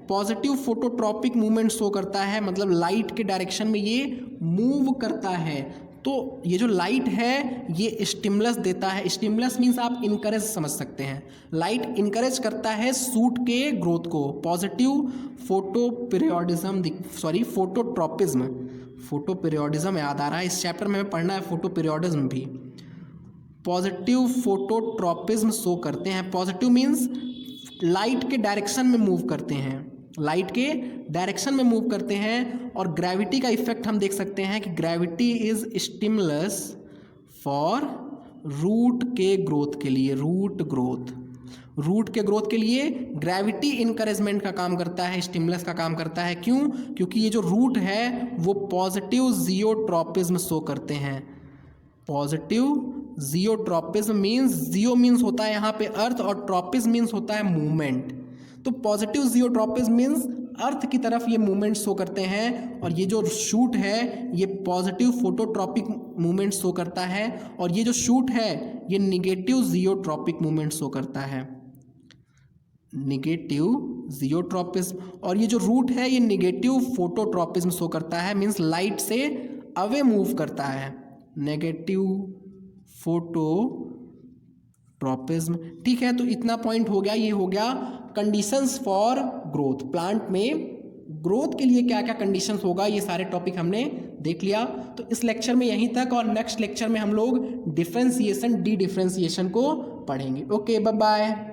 पॉजिटिव फोटोट्रॉपिक मूवमेंट शो करता है, मतलब लाइट के डायरेक्शन में ये मूव करता है। तो ये जो लाइट है ये स्टिमुलस देता है। स्टिमुलस मीन्स आप इनकरेज समझ सकते हैं। लाइट इनकरेज करता है शूट के ग्रोथ को। पॉजिटिव फोटोपीरियोडिज्म याद आ रहा है, इस चैप्टर में पढ़ना है फोटोपीरियोडिज्म भी। पॉजिटिव फोटोट्रॉपिज्म शो करते हैं। पॉजिटिव मीन्स लाइट के डायरेक्शन में मूव करते हैं, लाइट के डायरेक्शन में मूव करते हैं। और ग्रेविटी का इफेक्ट हम देख सकते हैं कि gravity is stimulus for root के ग्रोथ के लिए। रूट के ग्रोथ के लिए ग्रेविटी इनकरेजमेंट का काम करता है, स्टिमुलस का काम करता है। क्यों? क्योंकि ये जो रूट है वो पॉजिटिव जियोट्रॉपिज्म शो करते हैं। पॉजिटिव जियोट्रॉपिज्म मीन्स, जियो मीन्स होता है यहाँ पे अर्थ और ट्रॉपिज्म मीन्स होता है मूवमेंट। तो पॉजिटिव जियोट्रॉपिज्म मीन्स अर्थ की तरफ ये मूवमेंट शो करते हैं। और ये जो शूट है ये पॉजिटिव फोटोट्रॉपिक मूवमेंट शो करता है। और ये जो शूट है ये निगेटिव जियोट्रॉपिक मूवमेंट शो करता है, निगेटिव जियोट्रॉपिज्म। और ये जो रूट है ये निगेटिव फोटोट्रॉपिज्म शो करता है, मीन्स लाइट से अवे मूव करता है, नेगेटिव फोटोट्रॉपिज्म। ठीक है, तो इतना पॉइंट हो गया। ये हो गया कंडीशंस फॉर ग्रोथ। प्लांट में ग्रोथ के लिए क्या क्या कंडीशंस होगा ये सारे टॉपिक हमने देख लिया। तो इस लेक्चर में यहीं तक, और नेक्स्ट लेक्चर में हम लोग डिफरेंशिएशन डी डिफरेंशिएशन को पढ़ेंगे। Okay, bye bye.